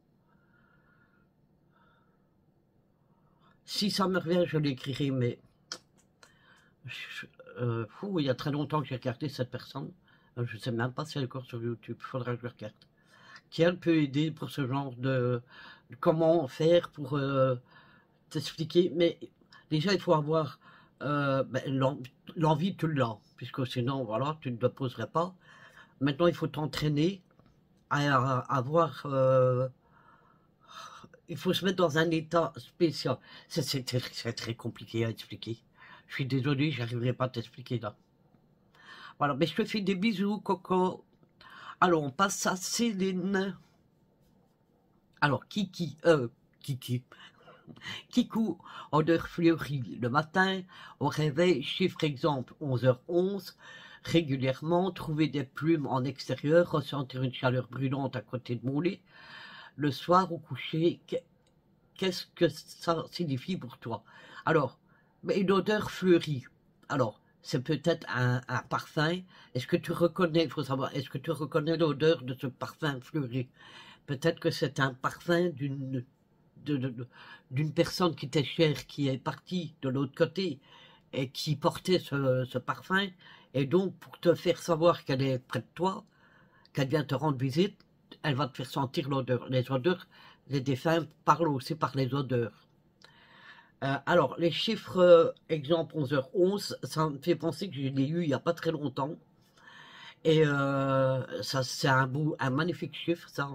Si ça me revient, je l'écrirai, mais... il y a très longtemps que j'ai regardé cette personne. Je ne sais même pas si elle est encore sur YouTube. Il faudra que je regarde. Qui, elle, peut aider pour ce genre de comment faire pour t'expliquer. Mais déjà, il faut avoir l'envie, tu l'as. Puisque sinon, voilà, tu ne te poserais pas. Maintenant, il faut t'entraîner à avoir... il faut se mettre dans un état spécial. C'est très compliqué à expliquer. Je suis désolé, je n'arriverai pas à t'expliquer là. Voilà, mais je te fais des bisous, Coco. Alors, on passe à Céline. Alors, Kiki. Kikou, odeur fleurie le matin, au réveil, chiffre exemple 11h11, régulièrement, trouver des plumes en extérieur, ressentir une chaleur brûlante à côté de mon lit, le soir au coucher, qu'est-ce que ça signifie pour toi? Alors, une odeur fleurie, alors, c'est peut-être un parfum, est-ce que tu reconnais, il faut savoir, est-ce que tu reconnais l'odeur de ce parfum fleuri? Peut-être que c'est un parfum d'une personne qui t'est chère, qui est partie de l'autre côté et qui portait ce parfum, et donc pour te faire savoir qu'elle est près de toi, qu'elle vient te rendre visite, elle va te faire sentir l'odeur. Les odeurs, les défunts parlent aussi par les odeurs. Alors, les chiffres, exemple 11h11, ça me fait penser que je l'ai eu il n'y a pas très longtemps. Et ça, c'est un magnifique chiffre, ça.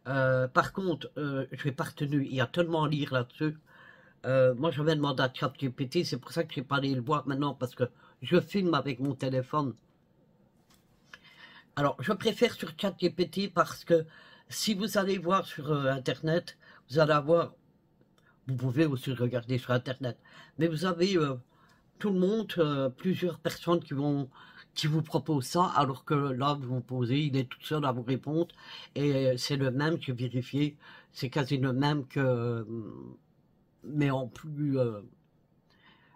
Par contre, je n'ai pas retenu, il y a tellement à lire là-dessus. Moi, j'avais demandé à ChatGPT, c'est pour ça que je n'ai pas allé le voir maintenant, parce que je filme avec mon téléphone. Alors, je préfère sur ChatGPT parce que si vous allez voir sur Internet, vous allez avoir, vous pouvez aussi regarder sur Internet, mais vous avez tout le monde, plusieurs personnes qui vous proposent ça, alors que là, vous vous posez, il est tout seul à vous répondre, et c'est le même, j'ai vérifié, c'est quasi le même que, mais en plus,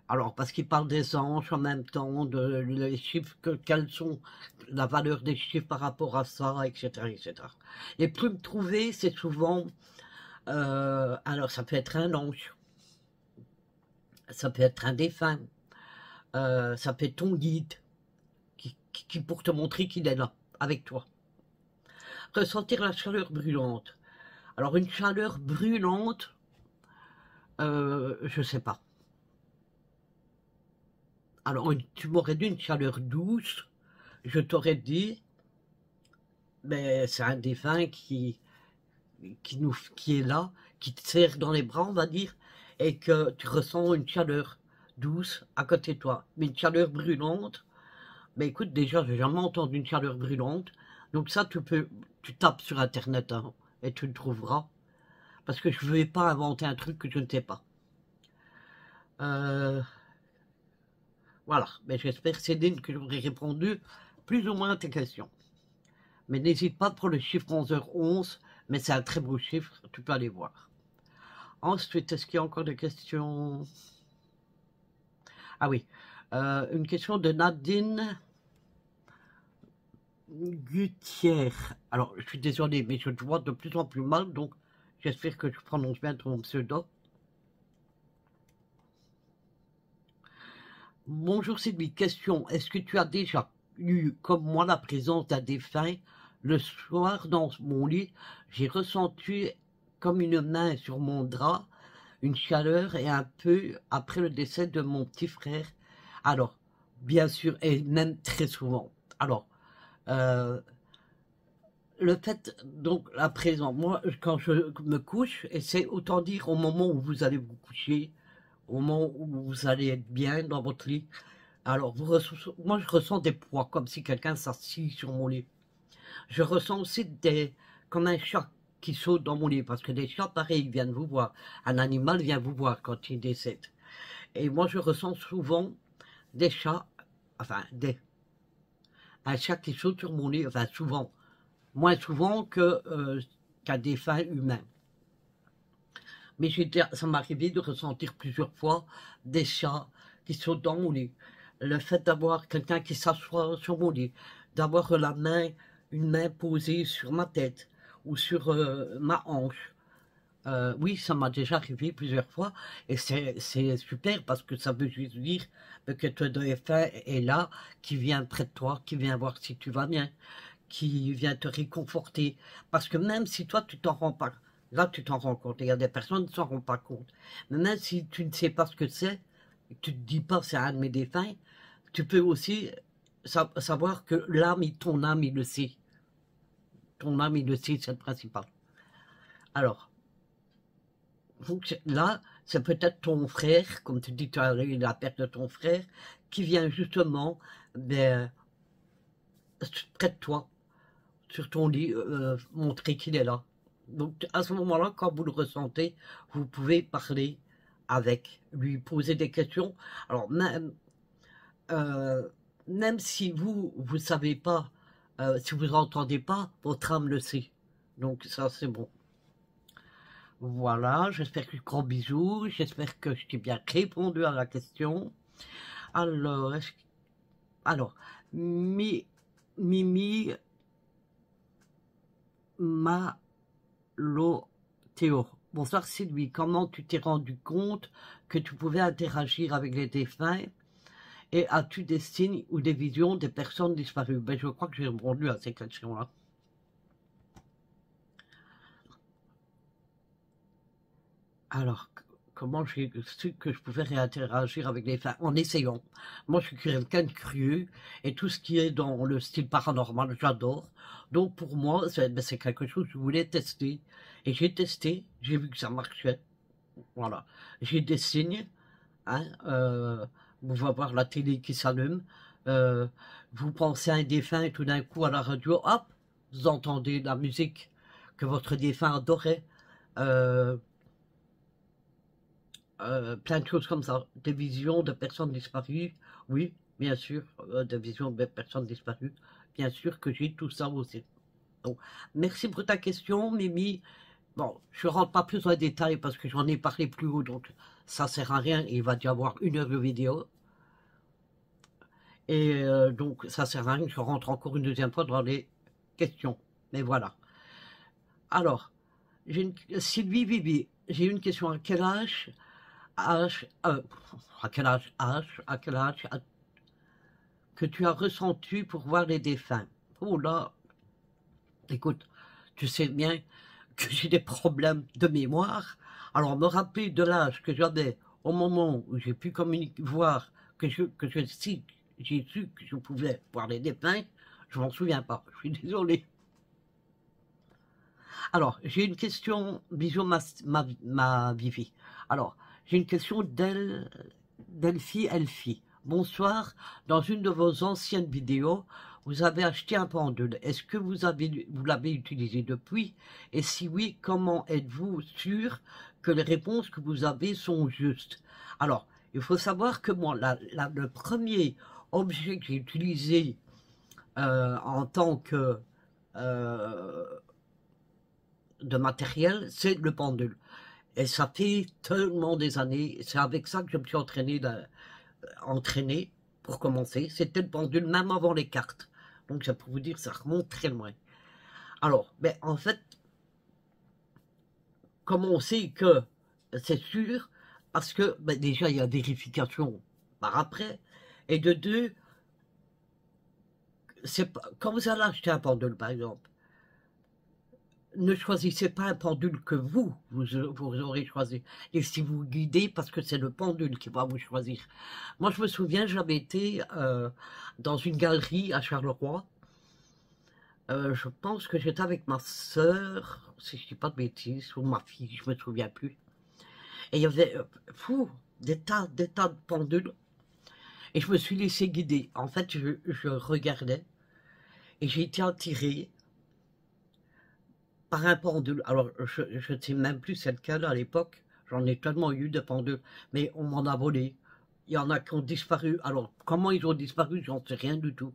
alors parce qu'il parle des anges en même temps, les chiffres, quels sont la valeur des chiffres par rapport à ça, etc., etc. Les plumes trouvées, c'est souvent, alors ça peut être un ange, ça peut être un défunt, ça peut être ton guide, qui pour te montrer qu'il est là. avec toi. Ressentir la chaleur brûlante. Alors une chaleur brûlante, je sais pas. Alors tu m'aurais dit une chaleur douce, je t'aurais dit, mais c'est un défunt qui est là, qui te serre dans les bras, on va dire, et que tu ressens une chaleur douce à côté de toi. Mais une chaleur brûlante, ben écoute, déjà, j'ai jamais entendu une chaleur brûlante. Donc ça, tu tapes sur Internet, hein, et tu le trouveras. Parce que je ne vais pas inventer un truc que je ne sais pas. Voilà, mais j'espère, Céline, que j'aurai répondu plus ou moins à tes questions. Mais n'hésite pas pour le chiffre 11h11, mais c'est un très beau chiffre, tu peux aller voir. Ensuite, est-ce qu'il y a encore des questions? Ah oui, une question de Nadine Gutière. Alors, je suis désolé, mais je te vois de plus en plus mal, donc j'espère que je prononce bien ton pseudo. Bonjour Sylvie, question, est-ce que tu as déjà eu, comme moi, la présence d'un défunt? Le soir, dans mon lit, j'ai ressenti comme une main sur mon drap, une chaleur, et un peu après le décès de mon petit frère. Alors, bien sûr, et même très souvent. Alors, le fait, donc, la présence, moi, quand je me couche, et c'est autant dire au moment où vous allez vous coucher, au moment où vous allez être bien dans votre lit, alors moi je ressens des poids, comme si quelqu'un s'assit sur mon lit. Je ressens aussi comme un chat qui saute dans mon lit, parce que des chats, pareil, ils viennent vous voir. Un animal vient vous voir quand il décède. Et moi je ressens souvent des chats, enfin, un chat qui saute sur mon lit, enfin souvent, moins souvent qu'un défunt humain. Mais ça m'est arrivé de ressentir plusieurs fois des chats qui sautent dans mon lit. Le fait d'avoir quelqu'un qui s'assoit sur mon lit, d'avoir une main posée sur ma tête ou sur ma hanche. Oui, ça m'a déjà arrivé plusieurs fois et c'est super parce que ça veut juste dire que ton défunt est là, qui vient près de toi, qui vient voir si tu vas bien, qui vient te réconforter. Parce que même si toi, tu t'en rends pas, là, tu t'en rends compte. Il y a des personnes qui ne s'en rendent pas compte. Mais même si tu ne sais pas ce que c'est, tu ne te dis pas c'est un de mes défunts, tu peux aussi savoir que ton âme, il le sait. Ton âme, il le sait, c'est le principal. Alors, donc là, c'est peut-être ton frère, comme tu dis, tu as eu la perte de ton frère, qui vient justement près de toi, sur ton lit, montrer qu'il est là. Donc à ce moment-là, quand vous le ressentez, vous pouvez parler avec, lui poser des questions. Alors même si vous ne savez pas, si vous n'entendez pas, votre âme le sait. Donc ça c'est bon. Voilà, j'espère que gros bisous, j'espère que je t'ai bien répondu à la question. Alors, Mimi Théo. Bonsoir Sylvie, comment tu t'es rendu compte que tu pouvais interagir avec les défunts et as-tu des signes ou des visions des personnes disparues? Ben, je crois que j'ai répondu à ces questions-là. Alors, comment j'ai su que je pouvais réinteragir avec les défunts? En essayant. Moi, je suis quelqu'un de curieux et tout ce qui est dans le style paranormal, j'adore. Donc, pour moi, c'est quelque chose que je voulais tester. Et j'ai testé, j'ai vu que ça marchait. Voilà. J'ai des signes. Hein, vous allez voir la télé qui s'allume. Vous pensez à un défunt et tout d'un coup à la radio, hop, vous entendez la musique que votre défunt adorait. Plein de choses comme ça. Des visions de personnes disparues. Oui, bien sûr, des visions de personnes disparues. Bien sûr que j'ai tout ça aussi. Donc, merci pour ta question, Mimi. Bon, je ne rentre pas plus dans les détails parce que j'en ai parlé plus haut, donc ça sert à rien. Il va y avoir 1 heure de vidéo. Et donc, ça sert à rien que je rentre encore une deuxième fois dans les questions. Mais voilà. Alors, Sylvie Vivi, j'ai une question. À quel âge que tu as ressenti pour voir les défunts? Oh là, écoute, tu sais bien que j'ai des problèmes de mémoire. Alors, me rappeler de l'âge que j'avais au moment où j'ai pu communiquer, voir j'ai su que je pouvais voir les dessins, je m'en souviens pas. Je suis désolé. Alors, j'ai une question, bisous ma Vivi. Alors, j'ai une question Elfie. Bonsoir, dans une de vos anciennes vidéos, vous avez acheté un pendule. Est-ce que vous l'avez utilisé depuis? Et si oui, comment êtes-vous sûr que les réponses que vous avez sont justes? Alors, il faut savoir que moi, le premier objet que j'ai utilisé en tant que de matériel, c'est le pendule. Et ça fait tellement des années, c'est avec ça que je me suis entraîné pour commencer. C'était le pendule même avant les cartes. Donc ça pour vous dire, ça remonte très loin. Alors, ben, en fait, comment on sait que c'est sûr? Parce que ben, déjà, il y a vérification par après. Et de deux, quand vous allez acheter un pendule, par exemple, ne choisissez pas un pendule que vous aurez choisi. Et si vous guidez, parce que c'est le pendule qui va vous choisir. Moi, je me souviens, j'avais été dans une galerie à Charleroi. Je pense que j'étais avec ma sœur, si je ne dis pas de bêtises, ou ma fille, je ne me souviens plus. Et il y avait des tas de pendules. Et je me suis laissé guider. En fait, je regardais et j'ai été attiré par un pendule. Alors, je ne sais même plus c'est lequel à l'époque. J'en ai tellement eu de pendules. Mais on m'en a volé. Il y en a qui ont disparu. Alors, comment ils ont disparu, j'en sais rien du tout.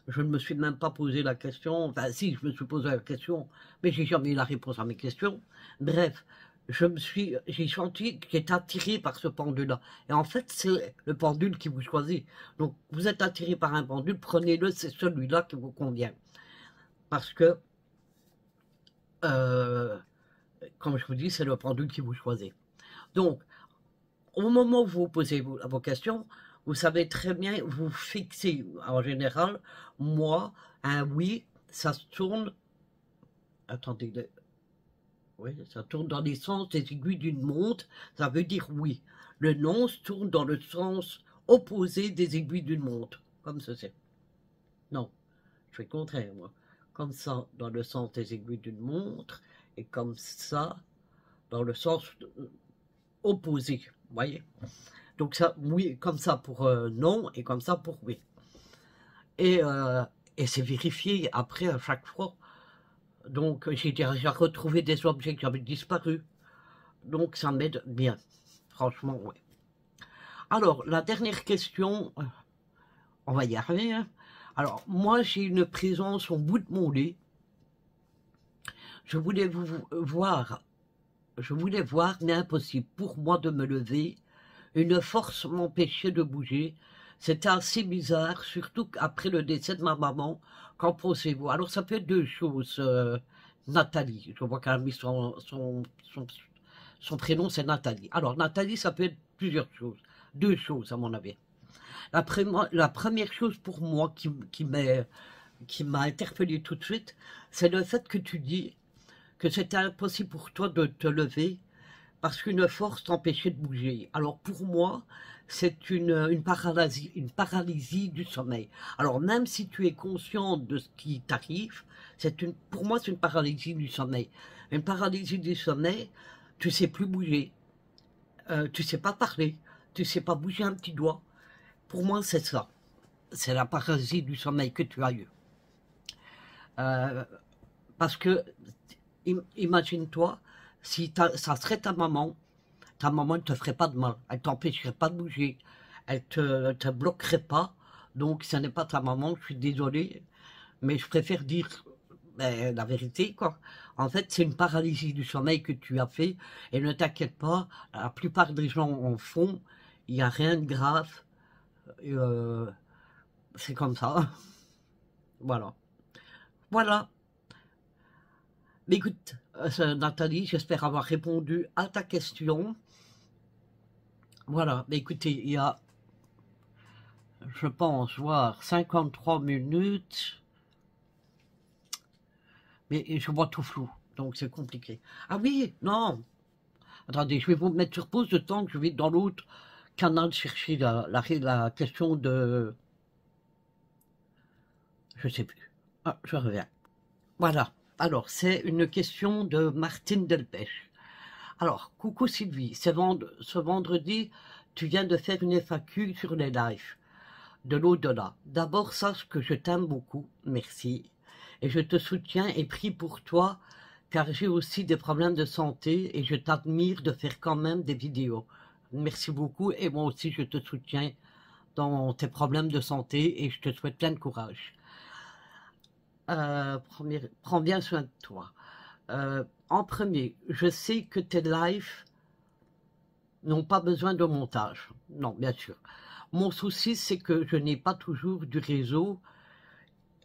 Je ne me suis même pas posé la question. Enfin, si, je me suis posé la question, mais j'ai jamais eu la réponse à mes questions. Bref, j'ai senti que j'étais attiré par ce pendule-là. Et en fait, c'est le pendule qui vous choisit. Donc, vous êtes attiré par un pendule, prenez-le, c'est celui-là qui vous convient. Parce que comme je vous dis, c'est le pendule qui vous choisit. Donc, au moment où vous posez vos questions, vous savez très bien, vous fixez, en général, moi, un oui, ça se tourne, attendez, oui, ça tourne dans les sens des aiguilles d'une montre, ça veut dire oui. Le non se tourne dans le sens opposé des aiguilles d'une montre, comme ceci. Non, je fais le contraire, moi. Comme ça, dans le sens des aiguilles d'une montre, et comme ça, dans le sens opposé, vous voyez. Donc ça, oui, comme ça pour non, et comme ça pour oui. Et c'est vérifié après à chaque fois. Donc j'ai déjà retrouvé des objets qui avaient disparu. Donc ça m'aide bien, franchement, oui. Alors, la dernière question, on va y arriver. Hein. Alors, moi j'ai une présence au bout de mon lit. Je voulais voir, mais impossible pour moi de me lever. Une force m'empêchait de bouger. C'était assez bizarre, surtout qu'après le décès de ma maman. Qu'en pensez-vous? Alors, ça peut être deux choses. Nathalie, je vois qu'elle a mis son prénom, c'est Nathalie. Alors, Nathalie, ça peut être plusieurs choses. Deux choses, à mon avis. La première chose pour moi qui m'a interpellé tout de suite, c'est le fait que tu dis que c'était impossible pour toi de te lever parce qu'une force t'empêchait de bouger. Alors pour moi, c'est une paralysie du sommeil. Alors même si tu es conscient de ce qui t'arrive, pour moi c'est une paralysie du sommeil. Une paralysie du sommeil, tu sais plus bouger, tu sais pas parler, tu sais pas bouger un petit doigt. Pour moi c'est ça. C'est la paralysie du sommeil que tu as eu. Parce que, imagine-toi, si ça serait ta maman ne te ferait pas de mal, elle t'empêcherait pas de bouger, elle te bloquerait pas, donc ce n'est pas ta maman, je suis désolé, mais je préfère dire la vérité, quoi. En fait, c'est une paralysie du sommeil que tu as fait, et ne t'inquiète pas, la plupart des gens en font, il n'y a rien de grave, c'est comme ça, voilà. Voilà. Mais écoute, Nathalie, j'espère avoir répondu à ta question. Voilà, mais écoutez, il y a, je pense, voir 53 minutes. Mais je vois tout flou, donc c'est compliqué. Ah oui, non. Attendez, je vais vous mettre sur pause le temps que je vais dans l'autre canal chercher la question de... Je sais plus. Ah, je reviens. Voilà. Alors, c'est une question de Martine Delpech. Alors, coucou Sylvie, ce vendredi, tu viens de faire une FAQ sur les lives de l'au-delà. D'abord, sache que je t'aime beaucoup, merci. Et je te soutiens et prie pour toi, car j'ai aussi des problèmes de santé et je t'admire de faire quand même des vidéos. Merci beaucoup et moi aussi je te soutiens dans tes problèmes de santé et je te souhaite plein de courage. Prends bien soin de toi. En premier, je sais que tes lives n'ont pas besoin de montage. Non, bien sûr. Mon souci, c'est que je n'ai pas toujours du réseau.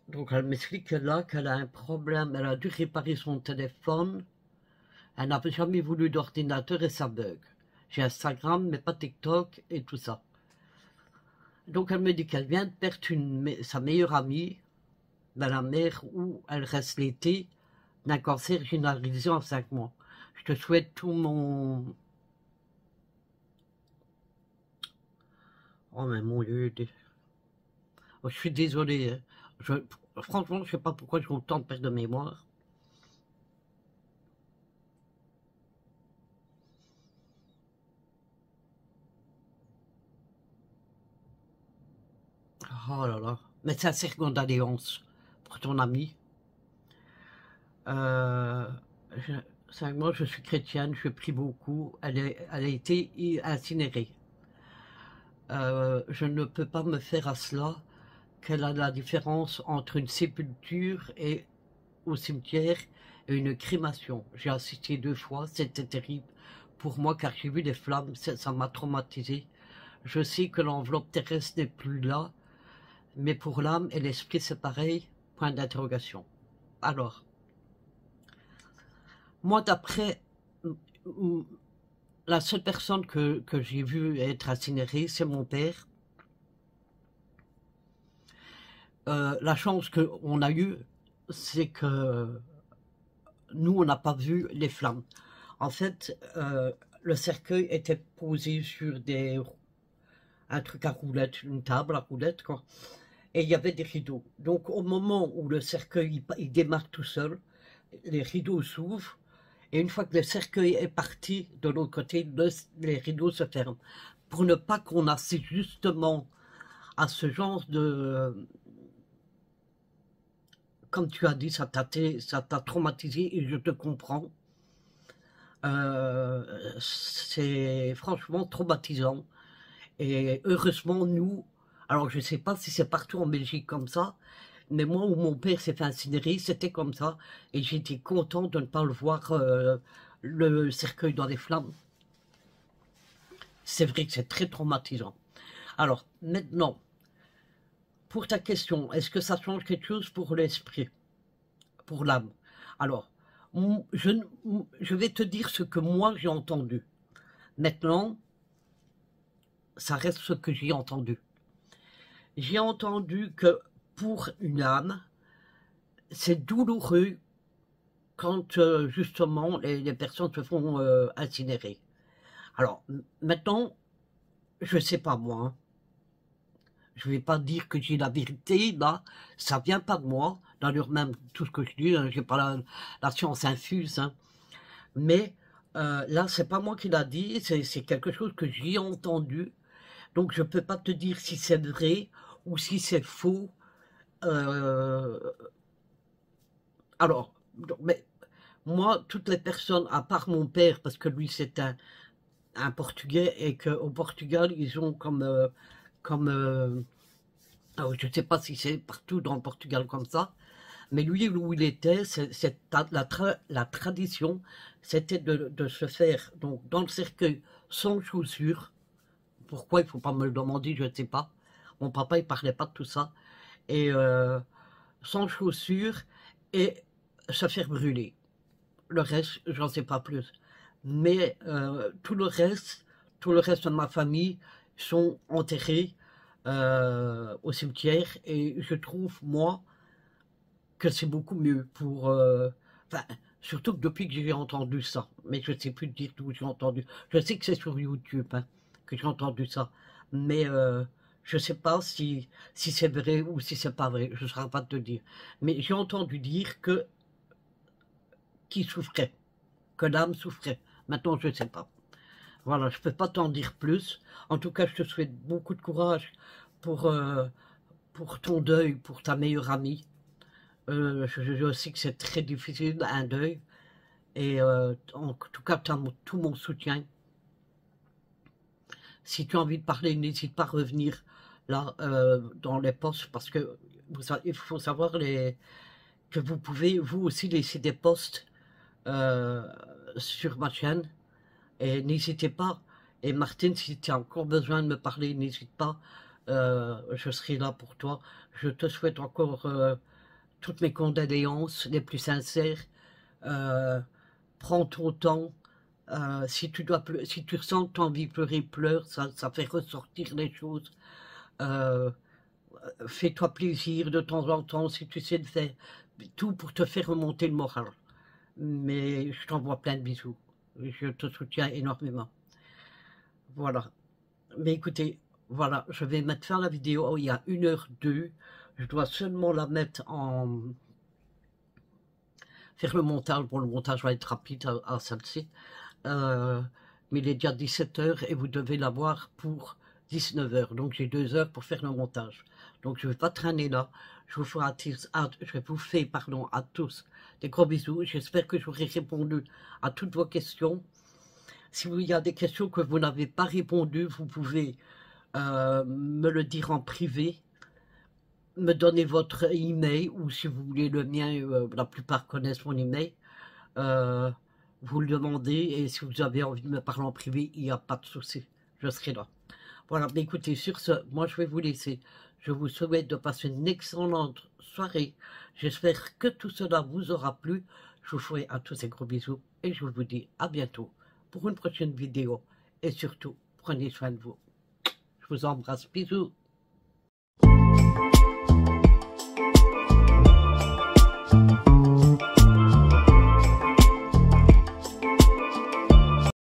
Donc, elle m'explique là qu'elle a un problème. Elle a dû réparer son téléphone. Elle n'avait jamais voulu d'ordinateur et ça bug. J'ai Instagram, mais pas TikTok et tout ça. Donc, elle me dit qu'elle vient de perdre sa meilleure amie dans la mer où elle reste l'été d'un cancer généralisé en 5 mois. Je te souhaite tout mon... Oh, mais mon Dieu. Oh, je suis désolé. Franchement, je ne sais pas pourquoi j'ai autant de perte de mémoire. Oh là là. Mais c'est assez condoléances pour ton ami. Euh, 5 mois, je suis chrétienne, je prie beaucoup. Elle a été incinérée. Je ne peux pas me faire à cela. Quelle est la différence entre une sépulture et au cimetière et une crémation? J'ai assisté 2 fois, c'était terrible pour moi car j'ai vu les flammes, ça m'a traumatisé. Je sais que l'enveloppe terrestre n'est plus là, mais pour l'âme et l'esprit c'est pareil, point d'interrogation. Alors, moi d'après, la seule personne que j'ai vue être incinérée, c'est mon père. La chance qu'on a eue, c'est que nous, on n'a pas vu les flammes. En fait, le cercueil était posé sur un truc à roulettes, une table à roulettes, quoi. Et il y avait des rideaux. Donc, au moment où le cercueil il démarre tout seul, les rideaux s'ouvrent. Et une fois que le cercueil est parti de l'autre côté, les rideaux se ferment. Pour ne pas qu'on assiste justement à ce genre de... Comme tu as dit, ça t'a traumatisé et je te comprends. C'est franchement traumatisant. Et heureusement, nous, alors je ne sais pas si c'est partout en Belgique comme ça, mais moi où mon père s'est fait incinérer, c'était comme ça. Et j'étais content de ne pas le voir, le cercueil dans les flammes. C'est vrai que c'est très traumatisant. Alors, maintenant, pour ta question, est-ce que ça change quelque chose pour l'esprit, pour l'âme? Alors, je vais te dire ce que moi j'ai entendu. Maintenant, ça reste ce que j'ai entendu. J'ai entendu que pour une âme, c'est douloureux quand justement les personnes se font incinérer. Alors, maintenant, je ne sais pas moi, hein. Je ne vais pas dire que j'ai la vérité, là, ça ne vient pas de moi, d'ailleurs même tout ce que je dis, hein, je n'ai pas la science infuse, hein. Mais là, c'est pas moi qui l'a dit, c'est quelque chose que j'ai entendu. Donc, je ne peux pas te dire si c'est vrai ou si c'est faux. Alors, mais moi, toutes les personnes, à part mon père, parce que lui, c'est un Portugais, et qu'au Portugal, ils ont je ne sais pas si c'est partout dans le Portugal comme ça, mais lui, où il était, la tradition, c'était de se faire donc dans le cercueil sans chaussures. Pourquoi, il ne faut pas me le demander, je ne sais pas. Mon papa, il ne parlait pas de tout ça. Et sans chaussures et se faire brûler. Le reste, j'en sais pas plus. Mais tout le reste de ma famille sont enterrés au cimetière et je trouve, moi, que c'est beaucoup mieux pour... enfin, surtout que depuis que j'ai entendu ça, mais je ne sais plus dire d'où j'ai entendu. Je sais que c'est sur YouTube hein, que j'ai entendu ça, mais je ne sais pas si c'est vrai ou si c'est pas vrai, je ne saurais pas te dire. Mais j'ai entendu dire que qui souffrait, que l'âme souffrait. Maintenant, je ne sais pas. Voilà, je ne peux pas t'en dire plus. En tout cas, je te souhaite beaucoup de courage pour ton deuil, pour ta meilleure amie. Je sais que c'est très difficile, un deuil. Et en tout cas, tu as tout mon soutien. Si tu as envie de parler, n'hésite pas à revenir là dans les posts parce que il faut savoir que vous pouvez vous aussi laisser des posts sur ma chaîne. Et n'hésitez pas. Et Martine, si tu as encore besoin de me parler, n'hésite pas. Je serai là pour toi. Je te souhaite encore toutes mes condoléances les plus sincères. Prends ton temps. Si tu ressens que tu as envie de pleurer, pleure. Ça fait ressortir les choses. Fais-toi plaisir de temps en temps si tu sais le faire. Tout pour te faire remonter le moral. Mais je t'envoie plein de bisous. Je te soutiens énormément. Voilà. Mais écoutez, voilà, je vais mettre fin à la vidéo. Oh, il y a 1h02. Je dois seulement la mettre en... faire le montage. Bon, le montage va être rapide à celle-ci. Mais il est déjà 17h et vous devez l'avoir pour 19h. Donc j'ai 2 heures pour faire le montage. Donc je ne vais pas traîner là. Je vous fais à tous des gros bisous. J'espère que j'aurai répondu à toutes vos questions. Si il y a des questions que vous n'avez pas répondu, vous pouvez me le dire en privé, me donner votre email, ou si vous voulez le mien, la plupart connaissent mon email, vous le demandez, et si vous avez envie de me parler en privé, il n'y a pas de souci, je serai là. Voilà, mais écoutez, sur ce, moi je vais vous laisser. Je vous souhaite de passer une excellente soirée. J'espère que tout cela vous aura plu. Je vous fais à tous ces gros bisous, et je vous dis à bientôt pour une prochaine vidéo. Et surtout, prenez soin de vous. Je vous embrasse. Bisous.